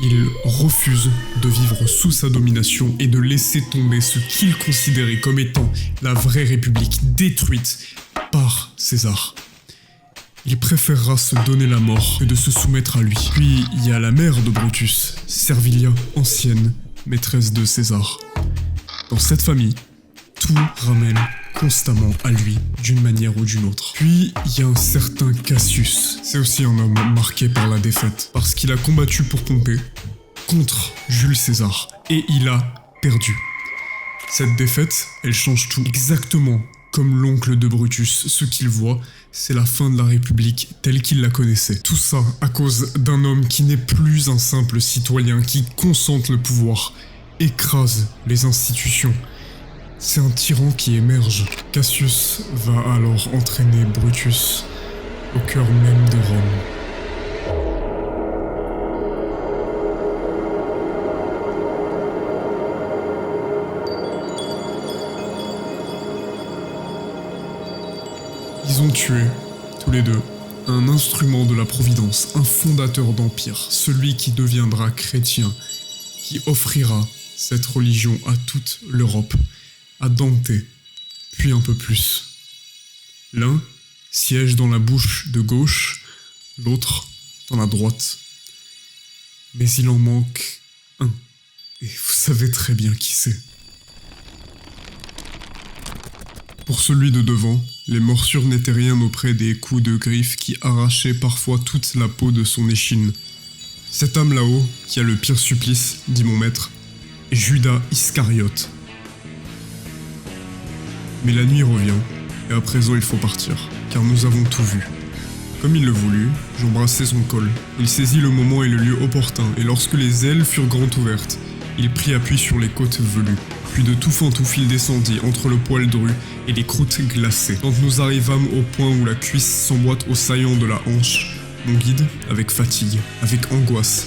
Il refuse de vivre sous sa domination et de laisser tomber ce qu'il considérait comme étant la vraie République détruite par César. Il préférera se donner la mort que de se soumettre à lui. Puis il y a la mère de Brutus, Servilia, ancienne maîtresse de César. Dans cette famille, tout ramène constamment à lui, d'une manière ou d'une autre. Puis, il y a un certain Cassius. C'est aussi un homme marqué par la défaite, parce qu'il a combattu pour Pompée, contre Jules César, et il a perdu. Cette défaite, elle change tout. Exactement comme l'oncle de Brutus, ce qu'il voit, c'est la fin de la République telle qu'il la connaissait. Tout ça à cause d'un homme qui n'est plus un simple citoyen, qui concentre le pouvoir, écrase les institutions. C'est un tyran qui émerge. Cassius va alors entraîner Brutus au cœur même de Rome. Ils ont tué, tous les deux, un instrument de la Providence, un fondateur d'empire, celui qui deviendra chrétien, qui offrira cette religion à toute l'Europe, à Dante, puis un peu plus. L'un siège dans la bouche de gauche, l'autre dans la droite. Mais il en manque un, et vous savez très bien qui c'est. Pour celui de devant, les morsures n'étaient rien auprès des coups de griffes qui arrachaient parfois toute la peau de son échine. Cet homme là-haut, qui a le pire supplice, dit mon maître, est Judas Iscariote. Mais la nuit revient, et à présent il faut partir, car nous avons tout vu. Comme il le voulut, j'embrassai son col. Il saisit le moment et le lieu opportun, et lorsque les ailes furent grand ouvertes, il prit appui sur les côtes velues. Puis de tout fantouf il descendit entre le poil dru et les croûtes glacées. Quand nous arrivâmes au point où la cuisse s'emboîte au saillant de la hanche, mon guide, avec fatigue, avec angoisse,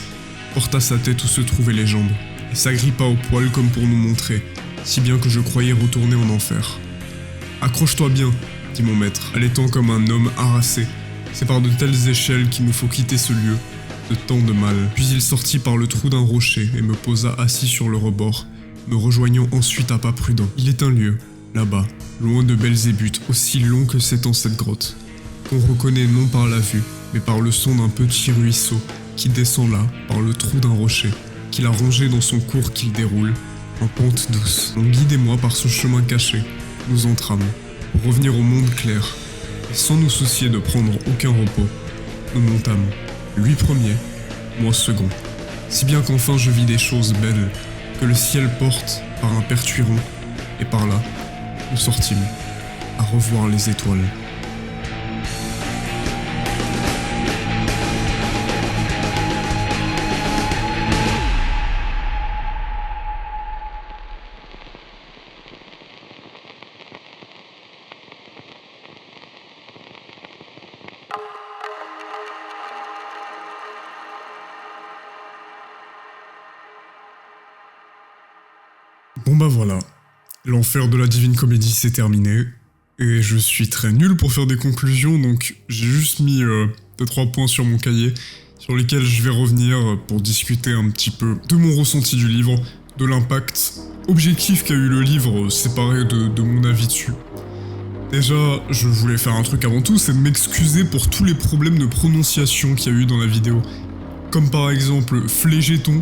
porta sa tête où se trouvaient les jambes, et s'agrippa au poil comme pour nous montrer, si bien que je croyais retourner en enfer. « Accroche-toi bien, dit mon maître, allaitant comme un homme harassé. C'est par de telles échelles qu'il nous faut quitter ce lieu, de tant de mal. » Puis il sortit par le trou d'un rocher et me posa assis sur le rebord, me rejoignant ensuite à pas prudent. Il est un lieu, là-bas, loin de Belzébuth, aussi long que s'étend cette grotte, qu'on reconnaît non par la vue, mais par le son d'un petit ruisseau qui descend là, par le trou d'un rocher, qu'il a rongé dans son cours qu'il déroule, en pente douce. Mon guide et moi, par ce chemin caché, nous entrâmes, pour revenir au monde clair, et sans nous soucier de prendre aucun repos, nous montâmes, lui premier, moi second. Si bien qu'enfin je vis des choses belles, que le ciel porte par un pertuiron, et par là, nous sortîmes, à revoir les étoiles. Bon bah voilà, l'enfer de la Divine Comédie c'est terminé, et je suis très nul pour faire des conclusions, donc j'ai juste mis 2-3 points sur mon cahier, sur lesquels je vais revenir pour discuter un petit peu de mon ressenti du livre, de l'impact objectif qu'a eu le livre, séparé de mon avis dessus. Déjà, je voulais faire un truc avant tout, c'est de m'excuser pour tous les problèmes de prononciation qu'il y a eu dans la vidéo. Comme par exemple, Flégéton.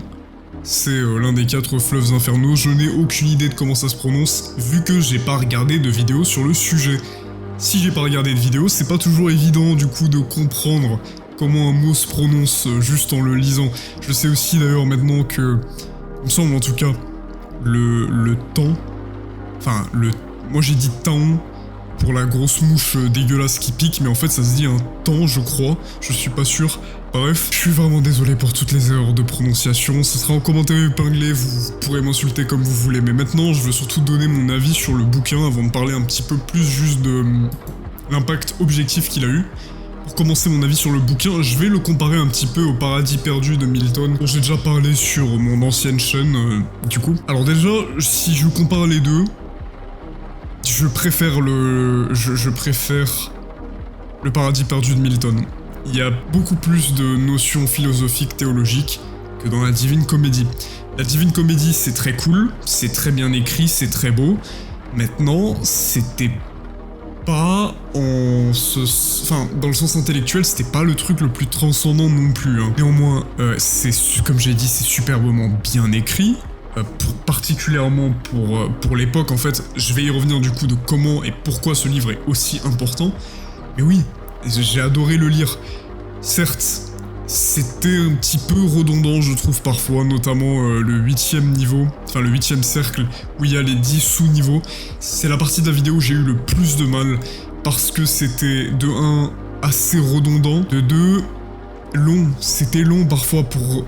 C'est l'un des 4 fleuves infernaux, je n'ai aucune idée de comment ça se prononce, vu que j'ai pas regardé de vidéo sur le sujet. Si j'ai pas regardé de vidéo, c'est pas toujours évident du coup de comprendre comment un mot se prononce juste en le lisant. Je sais aussi d'ailleurs maintenant que, il me semble en tout cas, le temps, enfin moi j'ai dit taon pour la grosse mouche dégueulasse qui pique, mais en fait ça se dit un temps je crois, je suis pas sûr. Bref, je suis vraiment désolé pour toutes les erreurs de prononciation, ce sera en commentaire épinglé, vous pourrez m'insulter comme vous voulez, mais maintenant je veux surtout donner mon avis sur le bouquin avant de parler un petit peu plus juste de l'impact objectif qu'il a eu. Pour commencer mon avis sur le bouquin, je vais le comparer un petit peu au Paradis perdu de Milton, dont j'ai déjà parlé sur mon ancienne chaîne, du coup. Alors déjà, si je compare les deux, je préfère le Paradis perdu de Milton. Il y a beaucoup plus de notions philosophiques, théologiques que dans la Divine Comédie. La Divine Comédie, c'est très cool, c'est très bien écrit, c'est très beau. Maintenant, c'était pas dans le sens intellectuel, c'était pas le truc le plus transcendant non plus. Hein. Néanmoins, comme j'ai dit, c'est superbement bien écrit. Particulièrement pour l'époque, en fait, je vais y revenir du coup de comment et pourquoi ce livre est aussi important. Mais oui, j'ai adoré le lire. Certes, c'était un petit peu redondant, je trouve, parfois, notamment le 8e niveau, enfin le 8e cercle, où il y a les 10 sous-niveaux. C'est la partie de la vidéo où j'ai eu le plus de mal, parce que c'était, de 1, assez redondant, de 2, long. C'était long parfois pour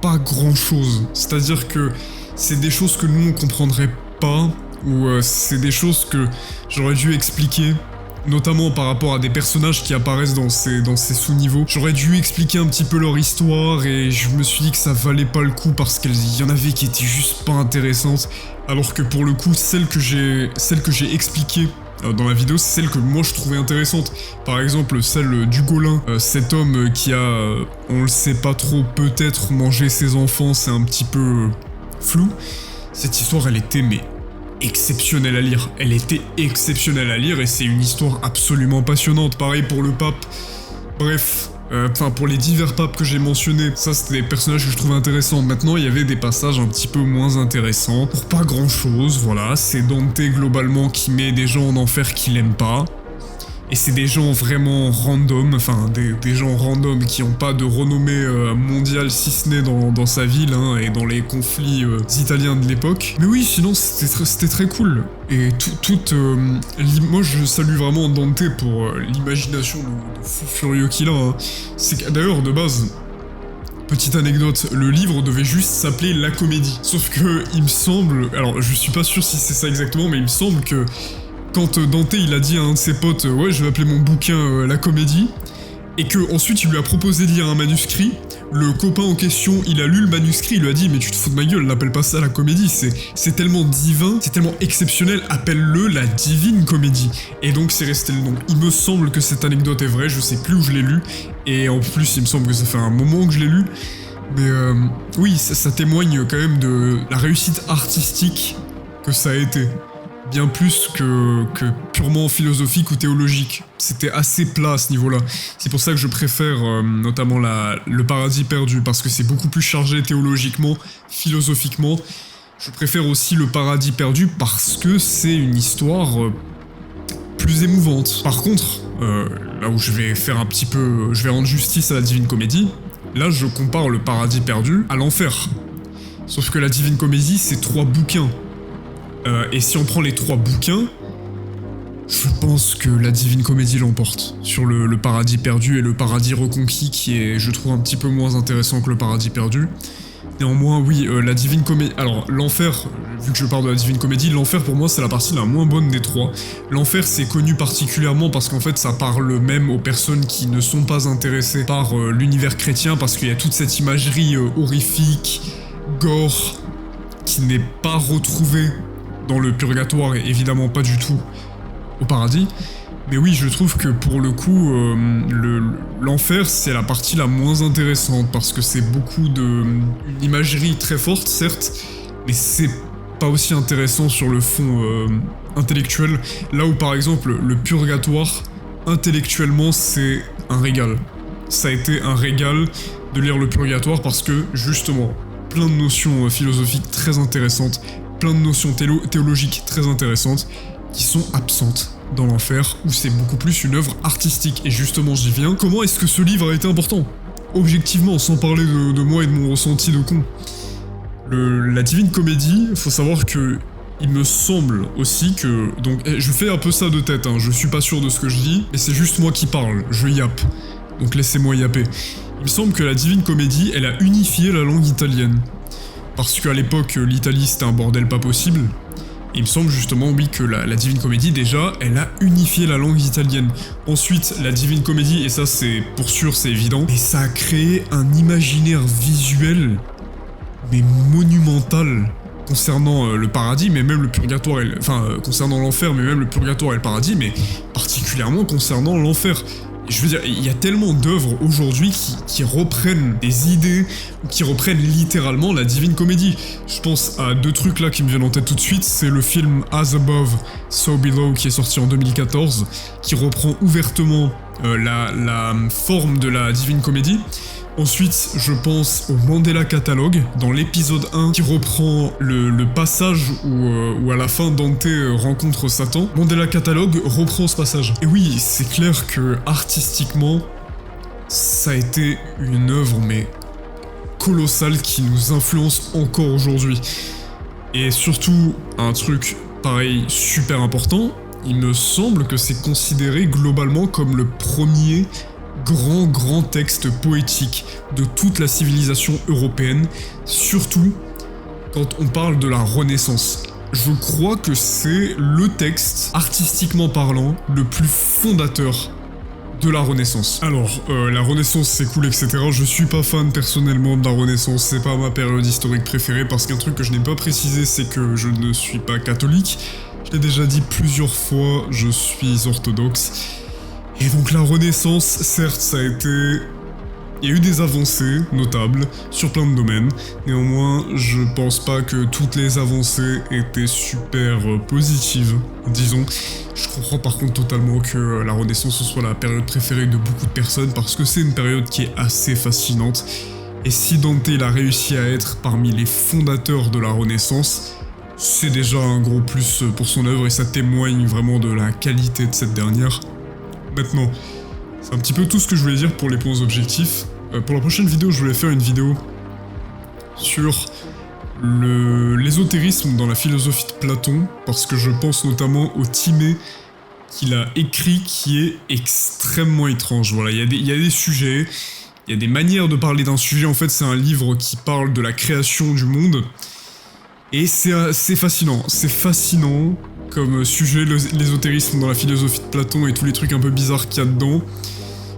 pas grand-chose. C'est-à-dire que c'est des choses que nous, on comprendrait pas, ou c'est des choses que j'aurais dû expliquer, notamment par rapport à des personnages qui apparaissent dans ces sous-niveaux. J'aurais dû expliquer un petit peu leur histoire, et je me suis dit que ça valait pas le coup parce qu'il y en avait qui étaient juste pas intéressantes, alors que pour le coup, celle que j'ai expliquées dans la vidéo, c'est celle que moi je trouvais intéressante. Par exemple, celle du Golin, cet homme qui a, on le sait pas trop, peut-être mangé ses enfants, c'est un petit peu flou. Cette histoire, elle était exceptionnelle à lire. Elle était exceptionnelle à lire et c'est une histoire absolument passionnante. Pareil pour le pape. Bref, pour les divers papes que j'ai mentionnés, ça c'était des personnages que je trouvais intéressants. Maintenant, il y avait des passages un petit peu moins intéressants, pour pas grand chose, voilà. C'est Dante globalement qui met des gens en enfer qu'il aime pas. Et c'est des gens vraiment random, enfin des gens random qui n'ont pas de renommée mondiale si ce n'est dans sa ville hein, et dans les conflits italiens de l'époque. Mais oui, sinon c'était très cool. Et moi je salue vraiment Dante pour l'imagination de fou furieux qu'il a. Hein. C'est d'ailleurs de base... Petite anecdote, le livre devait juste s'appeler La Comédie. Sauf que, il me semble... Alors, je suis pas sûr si c'est ça exactement, mais il me semble que... Quand Dante, il a dit à un de ses potes « Ouais, je vais appeler mon bouquin La Comédie », et que ensuite il lui a proposé de lire un manuscrit, le copain en question, il a lu le manuscrit, il lui a dit « Mais tu te fous de ma gueule, n'appelle pas ça La Comédie, c'est tellement divin, c'est tellement exceptionnel, appelle-le La Divine Comédie ». Et donc c'est resté le nom. Il me semble que cette anecdote est vraie, je sais plus où je l'ai lu, et en plus il me semble que ça fait un moment que je l'ai lu, mais oui, ça témoigne quand même de la réussite artistique que ça a été. Bien plus que purement philosophique ou théologique. C'était assez plat à ce niveau-là. C'est pour ça que je préfère notamment le Paradis perdu, parce que c'est beaucoup plus chargé théologiquement, philosophiquement. Je préfère aussi le Paradis perdu parce que c'est une histoire plus émouvante. Par contre, là où je vais faire un petit peu... Je vais rendre justice à la Divine Comédie, là je compare le Paradis perdu à l'enfer. Sauf que la Divine Comédie, c'est 3 bouquins. Et si on prend les 3 bouquins, je pense que la Divine Comédie l'emporte sur le Paradis perdu et le Paradis reconquis qui est, je trouve, un petit peu moins intéressant que le Paradis perdu. Néanmoins, oui, la Divine Comédie... Alors, l'enfer, vu que je parle de la Divine Comédie, l'enfer pour moi c'est la partie la moins bonne des 3. L'enfer c'est connu particulièrement parce qu'en fait ça parle même aux personnes qui ne sont pas intéressées par l'univers chrétien, parce qu'il y a toute cette imagerie horrifique, gore, qui n'est pas retrouvée dans le purgatoire et évidemment pas du tout au paradis. Mais oui, je trouve que pour le coup, l'enfer c'est la partie la moins intéressante parce que c'est beaucoup une imagerie très forte, certes, mais c'est pas aussi intéressant sur le fond intellectuel. Là où par exemple le purgatoire, intellectuellement c'est un régal. Ça a été un régal de lire le purgatoire parce que justement, plein de notions philosophiques très intéressantes, plein de notions théologiques très intéressantes qui sont absentes dans l'enfer, où c'est beaucoup plus une œuvre artistique. Et justement, j'y viens. Comment est-ce que ce livre a été important? Objectivement, sans parler de moi et de mon ressenti de con. La Divine Comédie, faut savoir que il me semble aussi que... Donc, je fais un peu ça de tête, hein, je suis pas sûr de ce que je dis, et c'est juste moi qui parle, je yappe. Donc laissez-moi yapper. Il me semble que la Divine Comédie, elle a unifié la langue italienne. Parce qu'à l'époque, l'Italie c'était un bordel pas possible. Et il me semble justement, oui, que la Divine Comédie, déjà, elle a unifié la langue italienne. Ensuite, la Divine Comédie, et ça c'est pour sûr, c'est évident, et ça a créé un imaginaire visuel, mais monumental, concernant le paradis, mais même le purgatoire, concernant l'enfer, mais même le purgatoire et le paradis, mais particulièrement concernant l'enfer. Je veux dire, il y a tellement d'œuvres aujourd'hui qui reprennent des idées, ou qui reprennent littéralement la Divine Comédie. Je pense à 2 trucs là qui me viennent en tête tout de suite, c'est le film As Above, So Below qui est sorti en 2014, qui reprend ouvertement la forme de la Divine Comédie. Ensuite, je pense au Mandela Catalogue, dans l'épisode 1, qui reprend le passage où à la fin Dante rencontre Satan. Mandela Catalogue reprend ce passage. Et oui, c'est clair que artistiquement, ça a été une œuvre, mais colossale, qui nous influence encore aujourd'hui. Et surtout, un truc pareil super important, il me semble que c'est considéré globalement comme le premier grand texte poétique de toute la civilisation européenne, surtout quand on parle de la Renaissance. Je crois que c'est le texte, artistiquement parlant, le plus fondateur de la Renaissance. Alors, la Renaissance c'est cool, etc. Je suis pas fan personnellement de la Renaissance, c'est pas ma période historique préférée, parce qu'un truc que je n'ai pas précisé, c'est que je ne suis pas catholique. Je l'ai déjà dit plusieurs fois, je suis orthodoxe. Et donc la Renaissance, certes, ça a été... Il y a eu des avancées notables sur plein de domaines. Néanmoins, je pense pas que toutes les avancées étaient super positives, disons. Je comprends par contre totalement que la Renaissance ce soit la période préférée de beaucoup de personnes, parce que c'est une période qui est assez fascinante. Et si Dante il a réussi à être parmi les fondateurs de la Renaissance, c'est déjà un gros plus pour son œuvre, et ça témoigne vraiment de la qualité de cette dernière. Maintenant, c'est un petit peu tout ce que je voulais dire pour les points objectifs. Pour la prochaine vidéo, je voulais faire une vidéo sur l'ésotérisme dans la philosophie de Platon, parce que je pense notamment au Timée qu'il a écrit qui est extrêmement étrange. Voilà, il y a des sujets, il y a des manières de parler d'un sujet. En fait, c'est un livre qui parle de la création du monde, et c'est fascinant. C'est fascinant comme sujet, l'ésotérisme dans la philosophie de Platon et tous les trucs un peu bizarres qu'il y a dedans.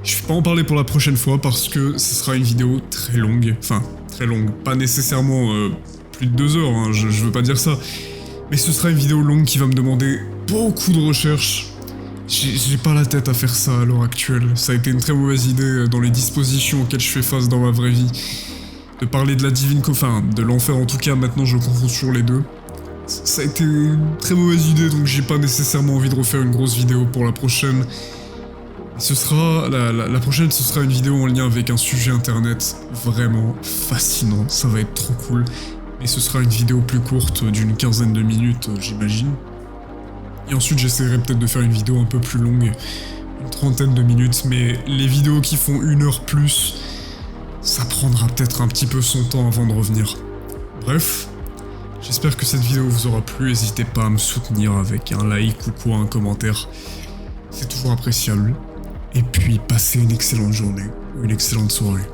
Je vais pas en parler pour la prochaine fois parce que ce sera une vidéo très longue. Enfin, très longue. Pas nécessairement plus de 2 heures, hein, je veux pas dire ça. Mais ce sera une vidéo longue qui va me demander beaucoup de recherche. J'ai pas la tête à faire ça à l'heure actuelle. Ça a été une très mauvaise idée dans les dispositions auxquelles je fais face dans ma vraie vie. De parler de la divine... Enfin, de l'enfer en tout cas, maintenant je confonds toujours les deux. Ça a été une très mauvaise idée, donc j'ai pas nécessairement envie de refaire une grosse vidéo pour la prochaine. Ce sera... La prochaine, ce sera une vidéo en lien avec un sujet internet vraiment fascinant. Ça va être trop cool. Mais ce sera une vidéo plus courte, d'une 15aine de minutes, j'imagine. Et ensuite, j'essaierai peut-être de faire une vidéo un peu plus longue, une 30aine de minutes, mais les vidéos qui font 1 heure plus, ça prendra peut-être un petit peu son temps avant de revenir. Bref, j'espère que cette vidéo vous aura plu, n'hésitez pas à me soutenir avec un like ou quoi, un commentaire, c'est toujours appréciable. Et puis, passez une excellente journée, ou une excellente soirée.